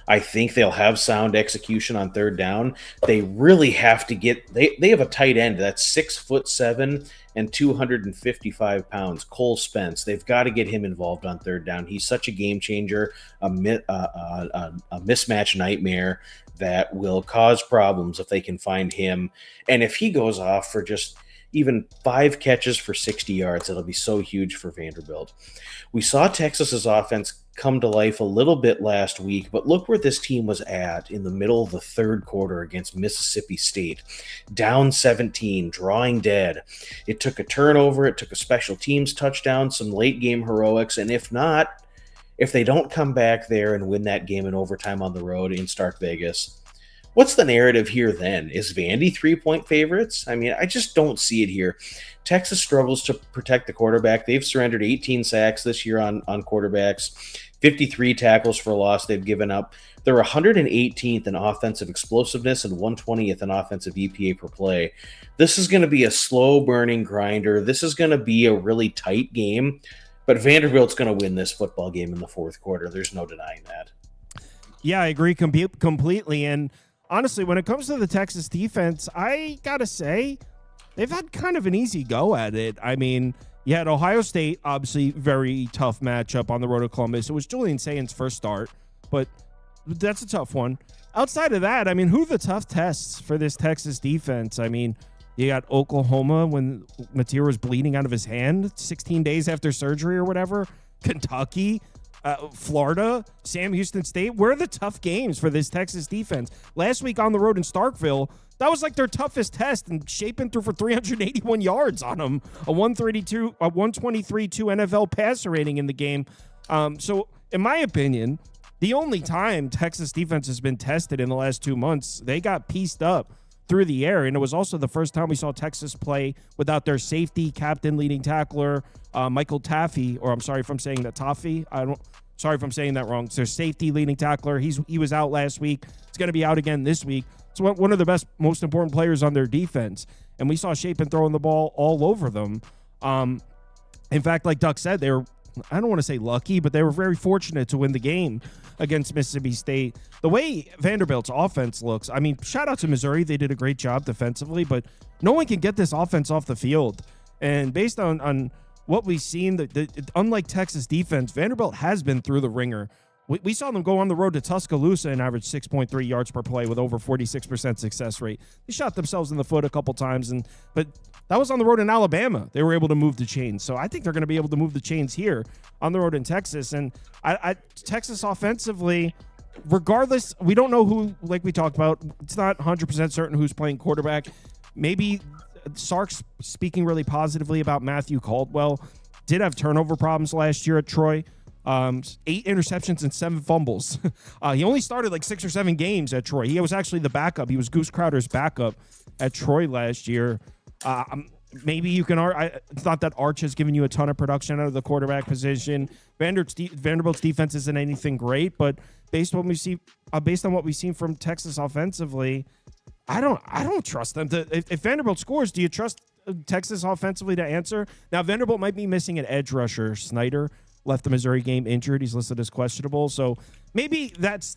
I think they'll have sound execution on third down. They really have to get – they have a tight end that's 6'7" and 255 pounds, Cole Spence. They've got to get him involved on third down. He's such a game changer, a mismatch nightmare that will cause problems if they can find him. And if he goes off for just even 5 catches for 60 yards, it'll be so huge for Vanderbilt. We saw Texas's offense come to life a little bit last week, but look where this team was at in the middle of the third quarter against Mississippi State. Down 17, drawing dead. It took a turnover, it took a special teams touchdown, some late game heroics, and if they don't come back there and win that game in overtime on the road in Stark Vegas, what's the narrative here then? Is Vandy 3-point favorites? I mean, I just don't see it here. Texas struggles to protect the quarterback. They've surrendered 18 sacks this year on quarterbacks, 53 tackles for loss they've given up. They're 118th in offensive explosiveness and 120th in offensive EPA per play. This is going to be a slow-burning grinder. This is going to be a really tight game. But Vanderbilt's going to win this football game in the fourth quarter. There's no denying that. Yeah, I agree completely. And honestly, when it comes to the Texas defense, I got to say, they've had kind of an easy go at it. I mean, you had Ohio State, obviously very tough matchup on the road to Columbus. It was Julian Saint's first start, but that's a tough one. Outside of that, I mean, who are the tough tests for this Texas defense? I mean, you got Oklahoma when Mateer was bleeding out of his hand 16 days after surgery or whatever. Kentucky, Florida, Sam Houston State. Where are the tough games for this Texas defense? Last week on the road in Starkville, that was like their toughest test, and Shapen threw for 381 yards on them, a 123-2 NFL passer rating in the game. So, in my opinion, the only time Texas defense has been tested in the last 2 months, they got pieced up through the air, and it was also the first time we saw Texas play without their safety, captain, leading tackler, Michael Taffy, or I'm sorry if I'm saying that Toffee. Sorry if I'm saying that wrong. It's their safety, leading tackler. He was out last week. He's going to be out again this week. It's one of the best, most important players on their defense, and we saw Shapen throwing the ball all over them. In fact, like Duck said, they were, I don't want to say lucky, but they were very fortunate to win the game against Mississippi State. The way Vanderbilt's offense looks, I mean, shout out to Missouri. They did a great job defensively, but no one can get this offense off the field. And based on what we've seen, unlike Texas defense, Vanderbilt has been through the ringer. We saw them go on the road to Tuscaloosa and average 6.3 yards per play with over 46% success rate. They shot themselves in the foot a couple times, but that was on the road in Alabama. They were able to move the chains. So I think they're going to be able to move the chains here on the road in Texas. And Texas offensively, regardless, we don't know who, like we talked about, it's not 100% certain who's playing quarterback. Maybe Sark's speaking really positively about Matthew Caldwell. Did have turnover problems last year at Troy. 8 interceptions and 7 fumbles. He only started like 6 or 7 games at Troy. He was actually the backup. He was Goose Crowder's backup at Troy last year. Maybe you can. It's not that Arch has given you a ton of production out of the quarterback position. Vanderbilt's defense isn't anything great, but based on what we've seen from Texas offensively, I don't trust them. If Vanderbilt scores, do you trust Texas offensively to answer? Now Vanderbilt might be missing an edge rusher. Snyder left the Missouri game injured. He's listed as questionable. So maybe that's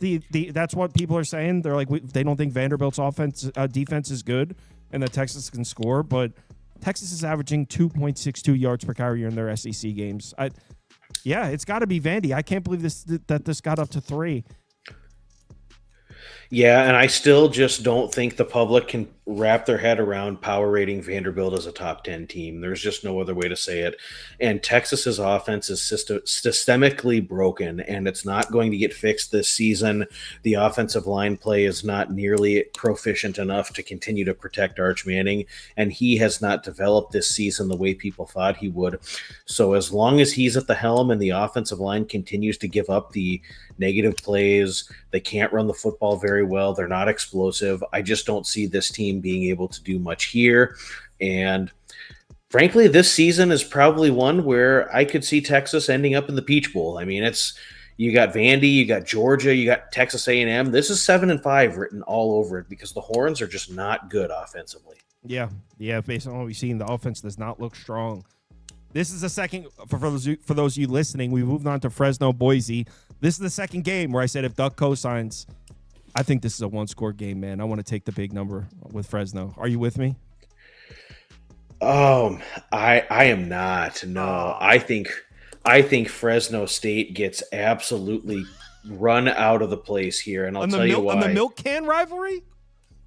that's what people are saying. They're like, they don't think Vanderbilt's defense is good and that Texas can score. But Texas is averaging 2.62 yards per carry in their SEC games. It's got to be Vandy. I can't believe that this got up to 3. Yeah, and I still just don't think the public can wrap their head around power rating Vanderbilt as a top 10 team. There's just no other way to say it. And Texas's offense is systemically broken, and it's not going to get fixed this season. The offensive line play is not nearly proficient enough to continue to protect Arch Manning, and he has not developed this season the way people thought he would. So as long as he's at the helm and the offensive line continues to give up the negative plays, they can't run the football very well, they're not explosive, I just don't see this team being able to do much here. And frankly, this season is probably one where I could see Texas ending up in the Peach Bowl. I mean, you got Vandy, you got Georgia, you got Texas A&M. This is 7-5 written all over it because the Horns are just not good offensively. Yeah. Based on what we've seen, the offense does not look strong. This is the second, for those of you listening, we moved on to Fresno, Boise. This is the second game where I said if Duck cosigns, I think this is a one-score game, man. I want to take the big number with Fresno. Are you with me? I am not. No, I think Fresno State gets absolutely run out of the place here, and I'll tell you why. On the milk can rivalry?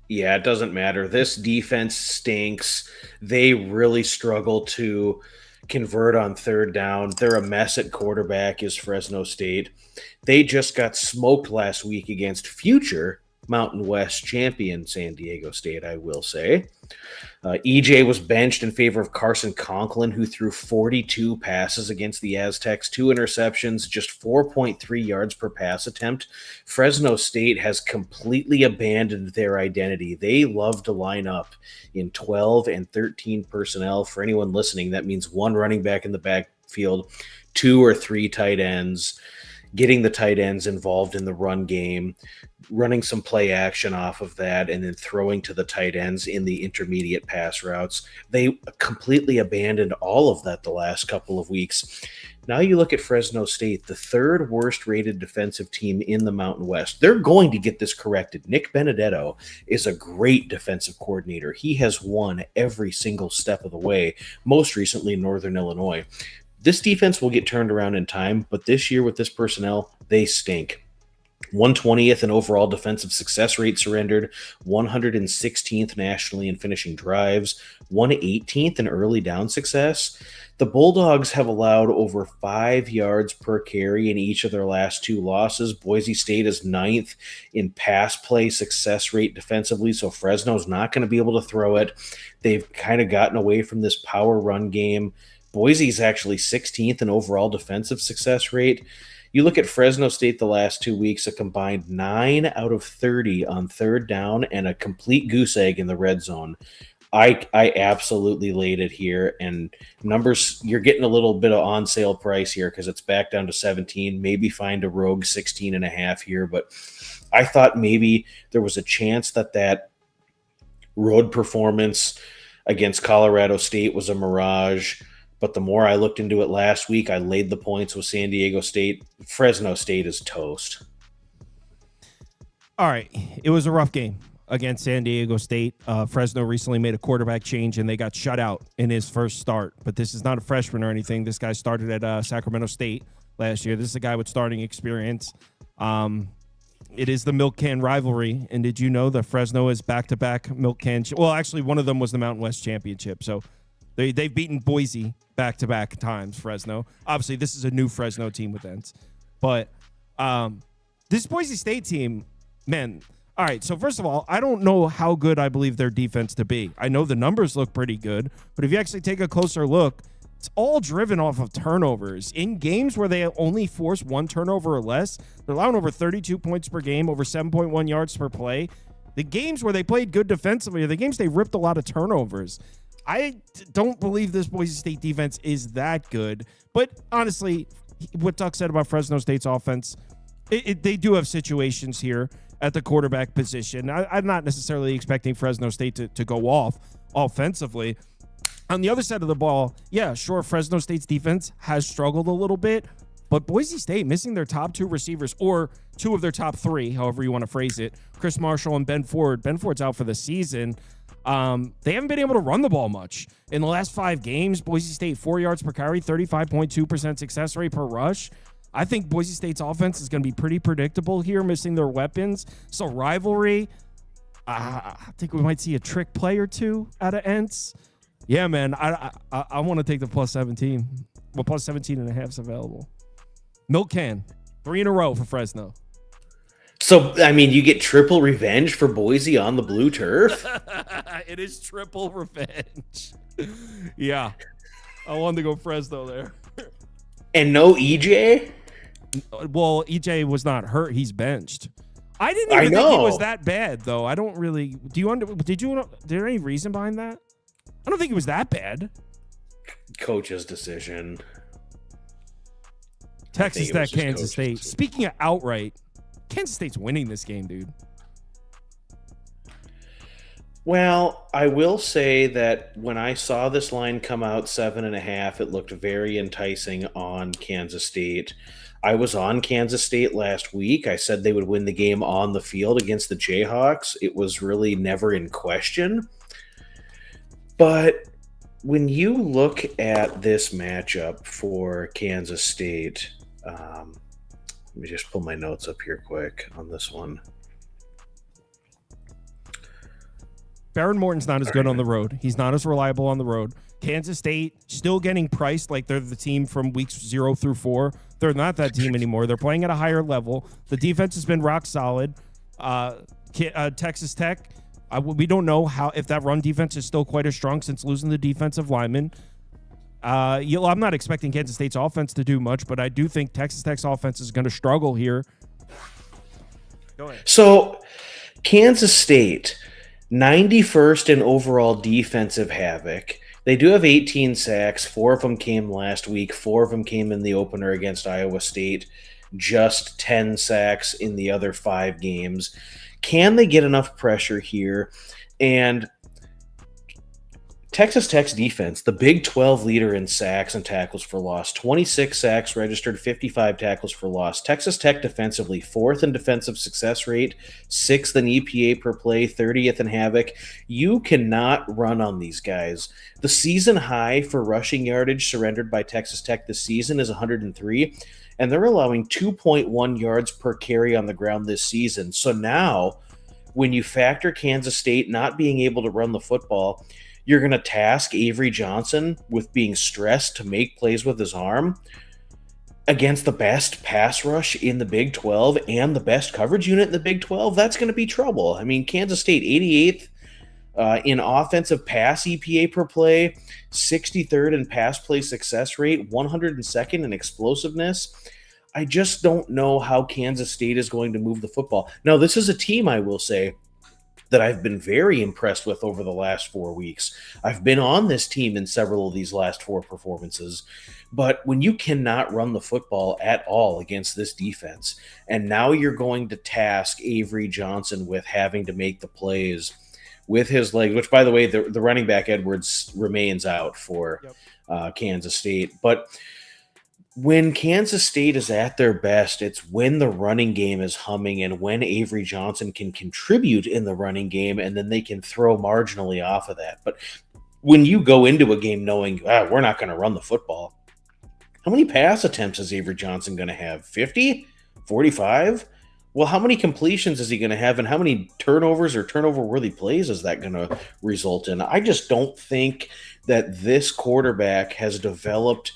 Yeah, it doesn't matter. This defense stinks. They really struggle to convert on third down. They're a mess at quarterback, is Fresno State. They just got smoked last week against future Mountain West champion San Diego State, I will say. EJ was benched in favor of Carson Conklin, who threw 42 passes against the Aztecs, 2 interceptions, just 4.3 yards per pass attempt. Fresno State has completely abandoned their identity. They love to line up in 12 and 13 personnel. For anyone listening, that means 1 running back in the backfield, 2 or 3 tight ends. getting the tight ends involved in the run game, running some play action off of that, and then throwing to the tight ends in the intermediate pass routes. They completely abandoned all of that the last couple of weeks. Now you look at Fresno State, the third worst rated defensive team in the Mountain West. They're going to get this corrected. Nick Benedetto is a great defensive coordinator. He has won every single step of the way, most recently in Northern Illinois. This defense will get turned around in time, but this year with this personnel, they stink. 120th in overall defensive success rate surrendered, 116th nationally in finishing drives, 118th in early down success. The Bulldogs have allowed over 5 yards per carry in each of their last 2 losses. Boise State is 9th in pass play success rate defensively, so Fresno's not going to be able to throw it. They've kind of gotten away from this power run game. Boise's actually 16th in overall defensive success rate. You look at Fresno State the last 2 weeks, a combined 9 out of 30 on third down and a complete goose egg in the red zone. I absolutely laid it here, and numbers, you're getting a little bit of on sale price here because it's back down to 17, maybe find a rogue 16.5 here, but I thought maybe there was a chance that road performance against Colorado State was a mirage. But the more I looked into it last week, I laid the points with San Diego State. Fresno State is toast. All right. It was a rough game against San Diego State. Fresno recently made a quarterback change, and they got shut out in his first start. But this is not a freshman or anything. This guy started at Sacramento State last year. This is a guy with starting experience. It is the milk can rivalry. And did you know that Fresno is back-to-back milk can? Well, actually, one of them was the Mountain West Championship. So they've beaten Boise back-to-back times, Fresno. Obviously, this is a new Fresno team with Ents. But this Boise State team, man, all right, so first of all, I don't know how good I believe their defense to be. I know the numbers look pretty good, but if you actually take a closer look, it's all driven off of turnovers. In games where they only force 1 turnover or less, they're allowing over 32 points per game, over 7.1 yards per play. The games where they played good defensively are the games they ripped a lot of turnovers. I don't believe this Boise State defense is that good. But honestly, what Tuck said about Fresno State's offense, they do have situations here at the quarterback position. I'm not necessarily expecting Fresno State to go off offensively. On the other side of the ball, yeah, sure, Fresno State's defense has struggled a little bit, but Boise State missing their top 2 receivers, or 2 of their top 3, however you want to phrase it, Chris Marshall and Ben Ford. Ben Ford's out for the season. They haven't been able to run the ball much. In the last 5 games, Boise State 4 yards per carry, 35.2% success rate per rush. I think Boise State's offense is going to be pretty predictable here, missing their weapons. So rivalry, I think we might see a trick play or 2 out of Ents. Yeah, man, I want to take the plus 17. Well, plus 17.5 is available. Milk can, 3 in a row for Fresno. So, I mean, you get triple revenge for Boise on the blue turf? It is triple revenge. Yeah. I wanted to go Fresno there. And no EJ? Well, EJ was not hurt. He's benched. I didn't even think he was that bad, though. I don't really. Is there any reason behind that? I don't think he was that bad. Coach's decision. Texas Tech, Kansas State. Speaking of outright, Kansas State's winning this game, dude. Well, I will say that when I saw this line come out 7.5, it looked very enticing on Kansas State. I was on Kansas State last week. I said they would win the game on the field against the Jayhawks. It was really never in question. But when you look at this matchup for Kansas State, let me just pull my notes up here quick on this one. Baron Morton's not as good on the road. He's not as reliable on the road. Kansas State still getting priced like they're the team from weeks 0 through 4. They're not that team anymore. They're playing at a higher level. The defense has been rock solid. Texas Tech, we don't know if that run defense is still quite as strong since losing the defensive lineman. I'm not expecting Kansas State's offense to do much, but I do think Texas Tech's offense is going to struggle here. Go ahead. So, Kansas State, 91st in overall defensive havoc. They do have 18 sacks. 4 of them came last week. 4 of them came in the opener against Iowa State. just 10 sacks in the other 5 games. Can they get enough pressure here? And Texas Tech's defense, the Big 12 leader in sacks and tackles for loss, 26 sacks registered, 55 tackles for loss. Texas Tech defensively, 4th in defensive success rate, 6th in EPA per play, 30th in havoc. You cannot run on these guys. The season high for rushing yardage surrendered by Texas Tech this season is 103, and they're allowing 2.1 yards per carry on the ground this season. So now, when you factor Kansas State not being able to run the football, you're going to task Avery Johnson with being stressed to make plays with his arm against the best pass rush in the Big 12 and the best coverage unit in the Big 12. That's going to be trouble. I mean, Kansas State 88th in offensive pass EPA per play, 63rd in pass play success rate, 102nd in explosiveness. I just don't know how Kansas State is going to move the football. Now, this is a team, I will say, that I've been very impressed with over the last 4 weeks. I've been on this team in several of these last 4 performances, but when you cannot run the football at all against this defense, and now you're going to task Avery Johnson with having to make the plays with his legs, which, by the way, the running back Edwards remains out for Kansas State, but when Kansas State is at their best, it's when the running game is humming and when Avery Johnson can contribute in the running game, and then they can throw marginally off of that. But when you go into a game knowing, we're not going to run the football, how many pass attempts is Avery Johnson going to have? 50? 45? Well, how many completions is he going to have, and how many turnovers or turnover-worthy plays is that going to result in? I just don't think that this quarterback has developed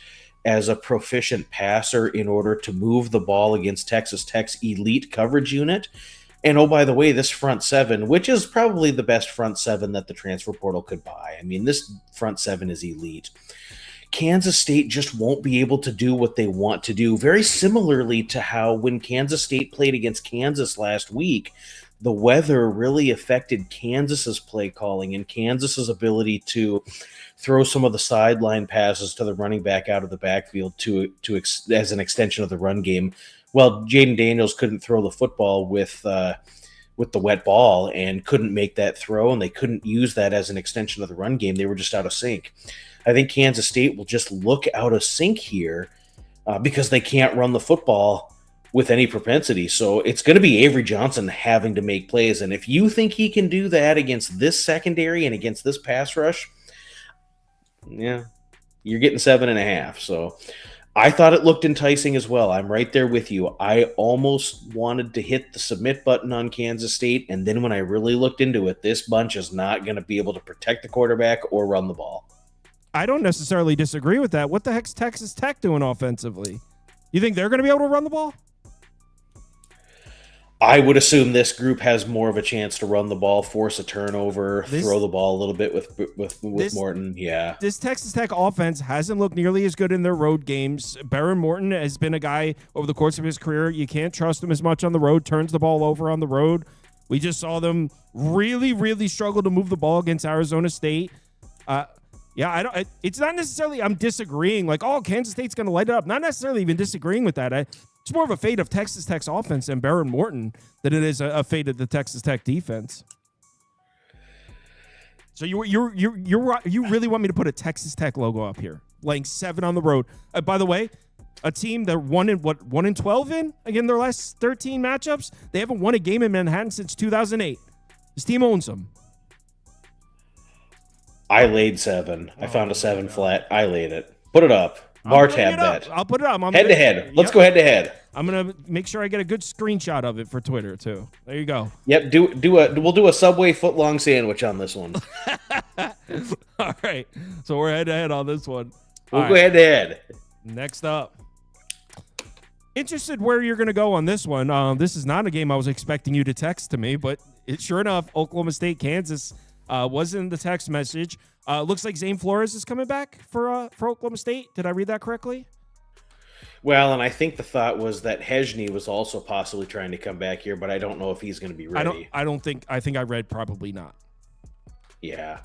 as a proficient passer in order to move the ball against Texas Tech's elite coverage unit. And oh, by the way, this front seven, which is probably the best front seven that the transfer portal could buy. I mean, this front seven is elite. Kansas State just won't be able to do what they want to do. Very similarly to how when Kansas State played against Kansas last week, the weather really affected Kansas's play calling and Kansas's ability to throw some of the sideline passes to the running back out of the backfield as an extension of the run game. Well, Jaden Daniels couldn't throw the football with the wet ball and couldn't make that throw, and they couldn't use that as an extension of the run game. They were just out of sync. I think Kansas State will just look out of sync here because they can't run the football with any propensity. So it's going to be Avery Johnson having to make plays. And if you think he can do that against this secondary and against this pass rush, yeah, you're getting 7.5. So I thought it looked enticing as well. I'm right there with you. I almost wanted to hit the submit button on Kansas State. And then when I really looked into it, this bunch is not going to be able to protect the quarterback or run the ball. I don't necessarily disagree with that. What the heck's Texas Tech doing offensively? You think they're going to be able to run the ball? I would assume this group has more of a chance to run the ball, force a turnover, throw the ball a little bit with Morton. Yeah. This Texas Tech offense hasn't looked nearly as good in their road games. Baron Morton has been a guy over the course of his career. You can't trust him as much on the road, turns the ball over on the road. We just saw them really, really struggle to move the ball against Arizona State. It's not necessarily I'm disagreeing like, Kansas State's going to light it up. Not necessarily even disagreeing with that. It's more of a fate of Texas Tech's offense and Baron Morton than it is a fate of the Texas Tech defense. So you really want me to put a Texas Tech logo up here, laying 7 on the road. By the way, a team that won in 12 in again their last 13 matchups. They haven't won a game in Manhattan since 2008. This team owns them. I laid 7. I found a 7 flat. I laid it. Put it up. Bar tab bet. I'll put it up. Head to head. Let's go head to head. I'm gonna make sure I get a good screenshot of it for Twitter too. There you go. Yep. We'll do a Subway footlong sandwich on this one. All right. So we're head to head on this one. We'll go head to head. Next up. Interested where you're gonna go on this one. This is not a game I was expecting you to text to me, but sure enough, Oklahoma State, Kansas was in the text message. Looks like Zane Flores is coming back for Oklahoma State. Did I read that correctly? Well, and I think the thought was that Hejny was also possibly trying to come back here, but I don't know if he's going to be ready. I think I read probably not. Yeah.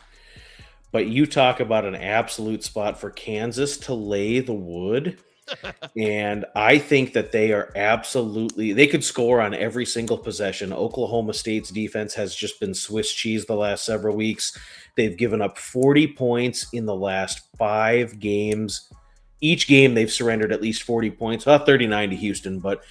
But you talk about an absolute spot for Kansas to lay the wood And I think that they could score on every single possession. Oklahoma State's defense has just been Swiss cheese the last several weeks. They've given up 40 points in the last 5 games. Each game they've surrendered at least 40 points, 39 to Houston, but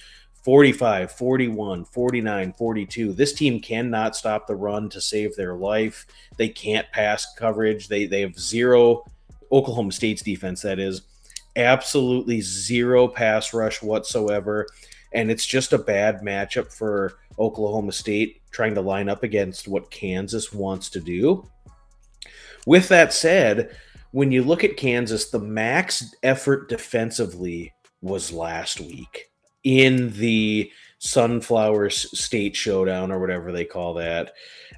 45, 41, 49, 42. This team cannot stop the run to save their life. They can't pass coverage. They have zero, Oklahoma State's defense, that is, absolutely zero pass rush whatsoever. And it's just a bad matchup for Oklahoma State trying to line up against what Kansas wants to do. With that said, when you look at Kansas, the max effort defensively was last week in the Sunflower State Showdown, or whatever they call that.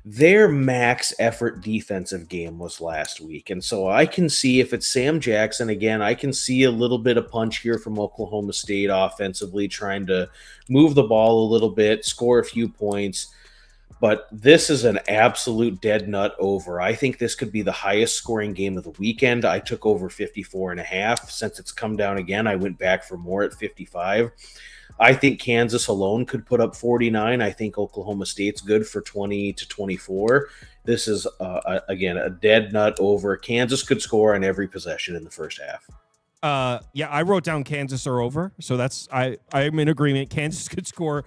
Their max effort defensive game was last week. And so I can see, if it's Sam Jackson again, I can see a little bit of punch here from Oklahoma State offensively, trying to move the ball a little bit, score a few points. But this is an absolute dead nut over. I think this could be the highest scoring game of the weekend. I took over 54.5. Since it's come down again, I went back for more at 55. I think Kansas alone could put up 49. I think Oklahoma State's good for 20 to 24. This is, again, a dead nut over. Kansas could score on every possession in the first half. Yeah, I wrote down Kansas or over, so that's I'm in agreement. Kansas could score.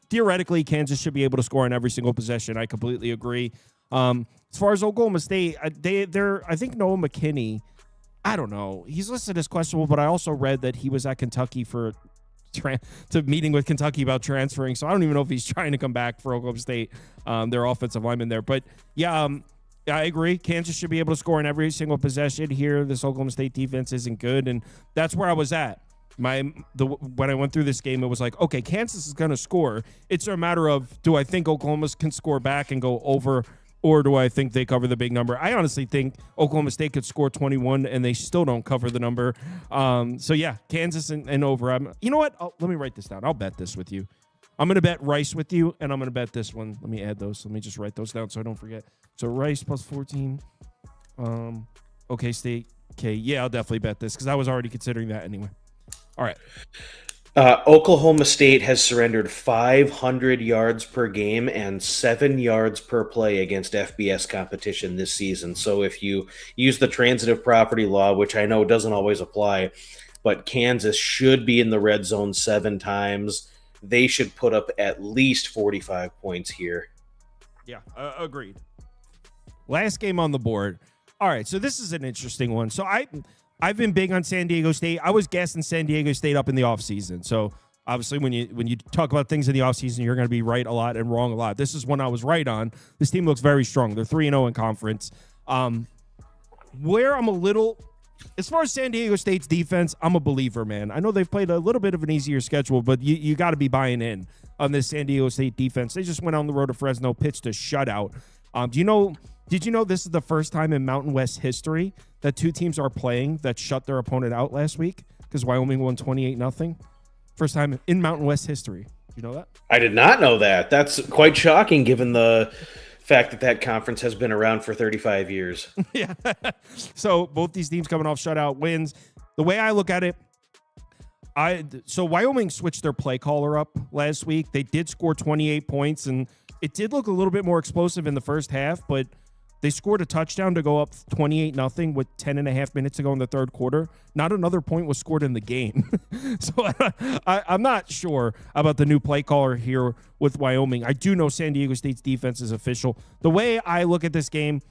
Theoretically, Kansas should be able to score on every single possession. I completely agree. As far as Oklahoma State, I think Noah McKinney, I don't know. He's listed as questionable, but I also read that he was at Kentucky for to meeting with Kentucky about transferring. So I don't even know if he's trying to come back for Oklahoma State, their offensive lineman there. But yeah, I agree. Kansas should be able to score in every single possession here. This Oklahoma State defense isn't good, and that's where I was at. When I went through this game, it was like, okay, Kansas is going to score. It's a matter of, do I think Oklahoma can score back and go over, or do I think they cover the big number? I honestly think Oklahoma State could score 21 and they still don't cover the number. So yeah, Kansas and over. You know what? Let me write this down. I'll bet this with you. I'm going to bet Rice with you, and I'm going to bet this one. Let me add those. Let me just write those down so I don't forget. So Rice plus 14. Okay, State. Okay, yeah, I'll definitely bet this because I was already considering that anyway. All right. Oklahoma State has surrendered 500 yards per game and 7 yards per play against FBS competition this season. So if you use the transitive property law, which I know doesn't always apply, but Kansas should be in the red zone 7 times. They should put up at least 45 points here. Yeah, agreed. Last game on the board. All right, so this is an interesting one. So I've been big on San Diego State. I was gassing San Diego State up in the offseason. So obviously when you talk about things in the offseason, you're going to be right a lot and wrong a lot. This is one I was right on. This team looks very strong. They're 3-0 in conference. Where I'm a little, as far as San Diego State's defense, I'm a believer, man. I know they've played a little bit of an easier schedule, but you got to be buying in on this San Diego State defense. They just went on the road to Fresno, pitched a shutout. Did you know this is the first time in Mountain West history that 2 teams are playing that shut their opponent out last week? Because Wyoming won 28-0. First time in Mountain West history. You know that? I did not know that. That's quite shocking given the fact that conference has been around for 35 years. Yeah. So both these teams coming off shutout wins. The way I look at it, so Wyoming switched their play caller up last week. They did score 28 points, and it did look a little bit more explosive in the first half, but they scored a touchdown to go up 28-0 with 10.5 minutes to go in the third quarter. Not another point was scored in the game. So I'm not sure about the new play caller here with Wyoming. I do know San Diego State's defense is official. The way I look at this game,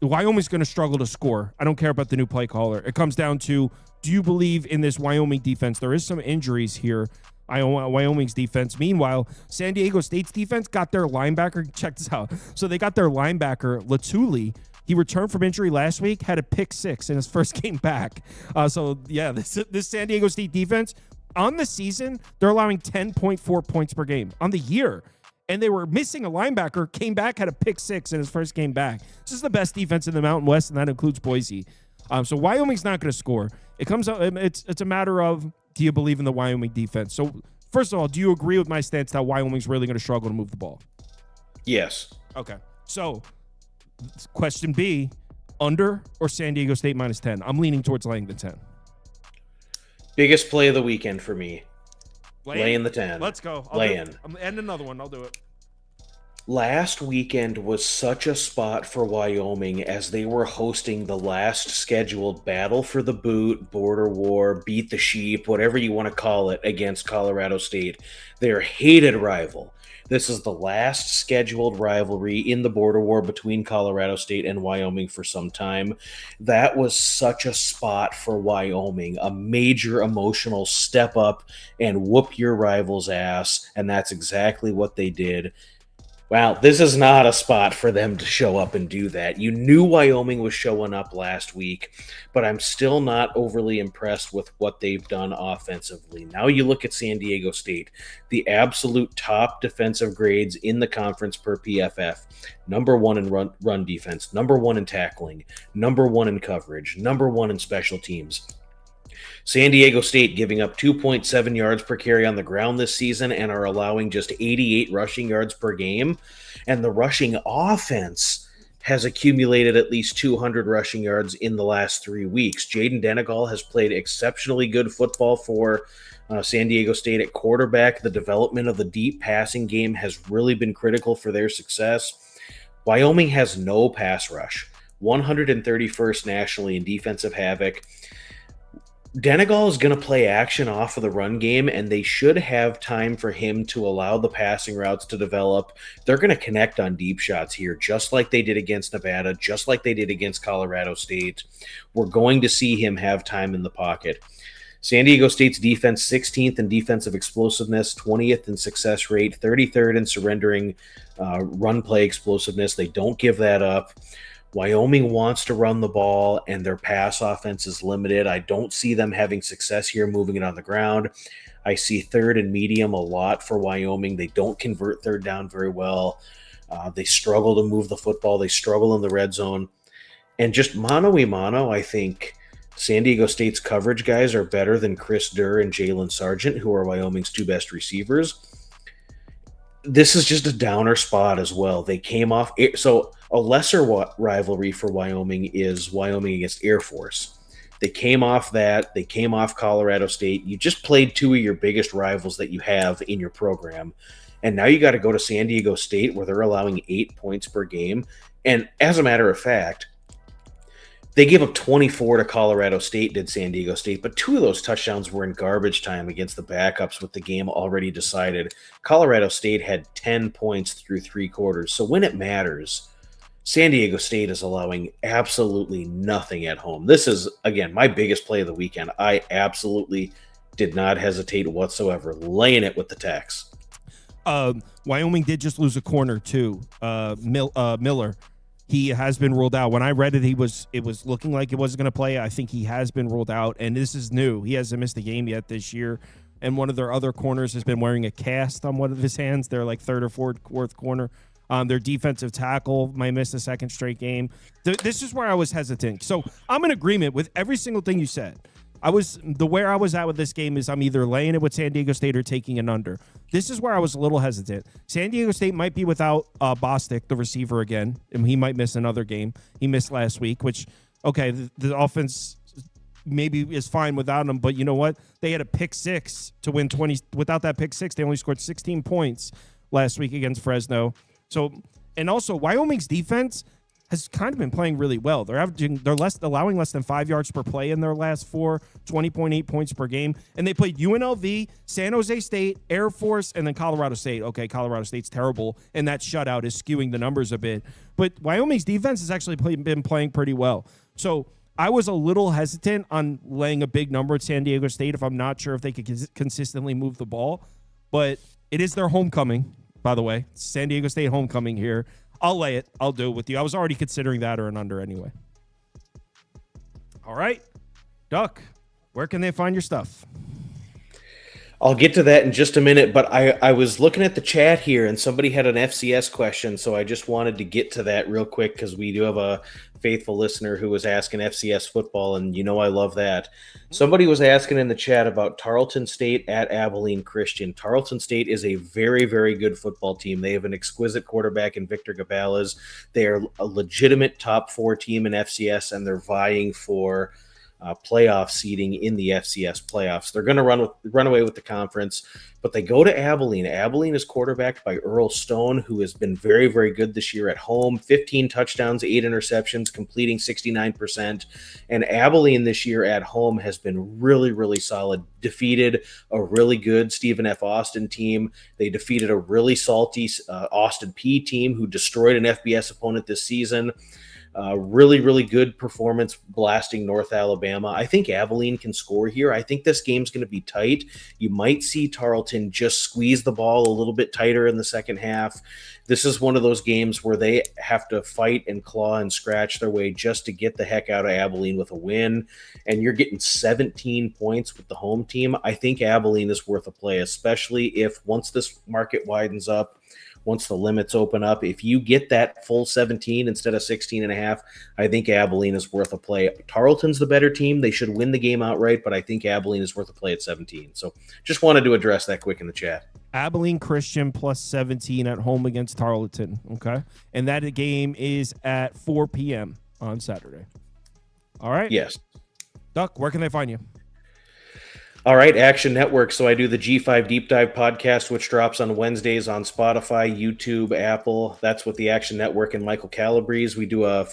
Wyoming's going to struggle to score. I don't care about the new play caller. It comes down to, do you believe in this Wyoming defense? There is some injuries here. Wyoming's defense. Meanwhile, San Diego State's defense got their linebacker. Check this out. So they got their linebacker, Latuli. He returned from injury last week, had a pick 6 in his first game back. So, yeah, this San Diego State defense, on the season, they're allowing 10.4 points per game. On the year, and they were missing a linebacker, came back, had a pick 6 in his first game back. This is the best defense in the Mountain West, and that includes Boise. So Wyoming's not going to score. It comes out. It's a matter of, do you believe in the Wyoming defense? So first of all, do you agree with my stance that Wyoming's really going to struggle to move the ball? Yes. Okay. So question B, under or San Diego State -10? I'm leaning towards laying the 10. Biggest play of the weekend for me. Laying the 10. Let's go. And another one. I'll do it. Last weekend was such a spot for Wyoming as they were hosting the last scheduled battle for the boot, border war, beat the sheep, whatever you want to call it, against Colorado State. Their hated rival. This is the last scheduled rivalry in the border war between Colorado State and Wyoming for some time. That was such a spot for Wyoming, a major emotional step up and whoop your rival's ass, and that's exactly what they did. Wow, this is not a spot for them to show up and do that. You knew Wyoming was showing up last week, but I'm still not overly impressed with what they've done offensively. Now you look at San Diego State, the absolute top defensive grades in the conference per PFF. Number one in run defense, number one in tackling, number one in coverage, number one in special teams. San Diego State giving up 2.7 yards per carry on the ground this season and are allowing just 88 rushing yards per game. And the rushing offense has accumulated at least 200 rushing yards in the last 3 weeks. Jaden Denegal has played exceptionally good football for San Diego State at quarterback. The development of the deep passing game has really been critical for their success. Wyoming has no pass rush, 131st nationally in defensive havoc. Denegal is going to play action off of the run game, and they should have time for him to allow the passing routes to develop. They're going to connect on deep shots here, just like they did against Nevada, just like they did against Colorado State. We're going to see him have time in the pocket. San Diego State's defense, 16th in defensive explosiveness, 20th in success rate, 33rd in surrendering run play explosiveness. They don't give that up. Wyoming wants to run the ball, and their pass offense is limited. I don't see them having success here moving it on the ground. I see third and medium a lot for Wyoming. They don't convert third down very well. They struggle to move the football. They struggle in the red zone. And just mano-a-mano, I think San Diego State's coverage guys are better than Chris Durr and Jalen Sargent, who are Wyoming's two best receivers. This is just a downer spot as well. They came off – so a lesser rivalry for Wyoming is Wyoming against Air Force. They came off that. They came off Colorado State. You just played two of your biggest rivals that you have in your program. And now you got to go to San Diego State where they're allowing 8 points per game. And as a matter of fact, they gave up 24 to Colorado State, did San Diego State, but two of those touchdowns were in garbage time against the backups with the game already decided. Colorado State had 10 points through 3 quarters. So when it matters, San Diego State is allowing absolutely nothing at home. This is, again, my biggest play of the weekend. I absolutely did not hesitate whatsoever, laying it with the Tex. Wyoming did just lose a corner too. Miller. He has been ruled out. When I read it, it was looking like it wasn't going to play. I think he has been ruled out, and this is new. He hasn't missed a game yet this year, and one of their other corners has been wearing a cast on one of his hands. They're like third or fourth corner. Their defensive tackle might miss a second straight game. This is where I was hesitant. So I'm in agreement with every single thing you said. Where I was at with this game is I'm either laying it with San Diego State or taking an under. This is where I was a little hesitant. San Diego State might be without Bostic, the receiver, again, and he might miss another game. He missed last week, which, okay, the offense maybe is fine without him, but you know what? They had a pick six to win 20. Without that pick six, they only scored 16 points last week against Fresno. So, and also Wyoming's defense has kind of been playing really well. They're allowing less than 5 yards per play in their last 4, 20.8 points per game. And they played UNLV, San Jose State, Air Force, and then Colorado State. Okay, Colorado State's terrible, and that shutout is skewing the numbers a bit. But Wyoming's defense has actually been playing pretty well. So I was a little hesitant on laying a big number at San Diego State if I'm not sure if they could consistently move the ball. But it is their homecoming, by the way. San Diego State homecoming here. I'll lay it. I'll do it with you. I was already considering that or an under anyway. All right. Duck, where can they find your stuff? I'll get to that in just a minute, but I was looking at the chat here and somebody had an FCS question, so I just wanted to get to that real quick because we do have a faithful listener who was asking FCS football, and you know I love that. Somebody was asking in the chat about Tarleton State at Abilene Christian. Tarleton State is a very, very good football team. They have an exquisite quarterback in Victor Gabales. They are a legitimate top 4 team in FCS, and they're vying for playoff seeding in the FCS playoffs. They're going to run away with the conference, but they go to Abilene. Abilene is quarterbacked by Earl Stone, who has been very, very good this year at home. 15 touchdowns, 8 interceptions, completing 69%. And Abilene this year at home has been really, really solid. Defeated a really good Stephen F. Austin team. They defeated a really salty Austin Peay team who destroyed an FBS opponent this season. Really, really good performance blasting North Alabama. I think Abilene can score here. I think this game's going to be tight. You might see Tarleton just squeeze the ball a little bit tighter in the second half. This is one of those games where they have to fight and claw and scratch their way just to get the heck out of Abilene with a win. And you're getting 17 points with the home team. I think Abilene is worth a play, especially if once this market widens up, once the limits open up, if you get that full 17 instead of 16.5, I think Abilene is worth a play. Tarleton's the better team. They should win the game outright, but I think Abilene is worth a play at 17. So just wanted to address that quick in the chat. Abilene Christian plus 17 at home against Tarleton. Okay. And that game is at 4 p.m. on Saturday. All right. Yes. Duck, where can they find you? All right, Action Network. So I do the G5 Deep Dive podcast, which drops on Wednesdays on Spotify, YouTube, Apple. That's with the Action Network and Michael Calabrese. We do a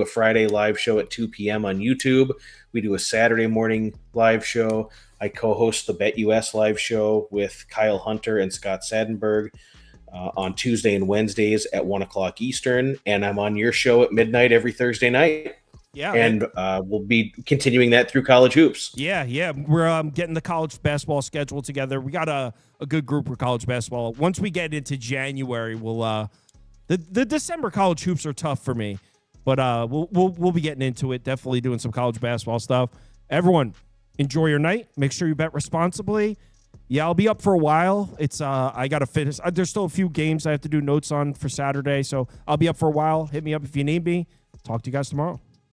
Friday live show at 2 p.m. on YouTube. We do a Saturday morning live show. I co-host the BetUS live show with Kyle Hunter and Scott Sadenberg on Tuesday and Wednesdays at 1 o'clock Eastern. And I'm on your show at midnight every Thursday night. Yeah, and we'll be continuing that through college hoops. Yeah. We're getting the college basketball schedule together. We got a good group for college basketball. Once we get into January, we'll the December college hoops are tough for me, but we'll be getting into it. Definitely doing some college basketball stuff. Everyone, enjoy your night. Make sure you bet responsibly. Yeah, I'll be up for a while. It's I got to finish. There's still a few games I have to do notes on for Saturday, so I'll be up for a while. Hit me up if you need me. Talk to you guys tomorrow.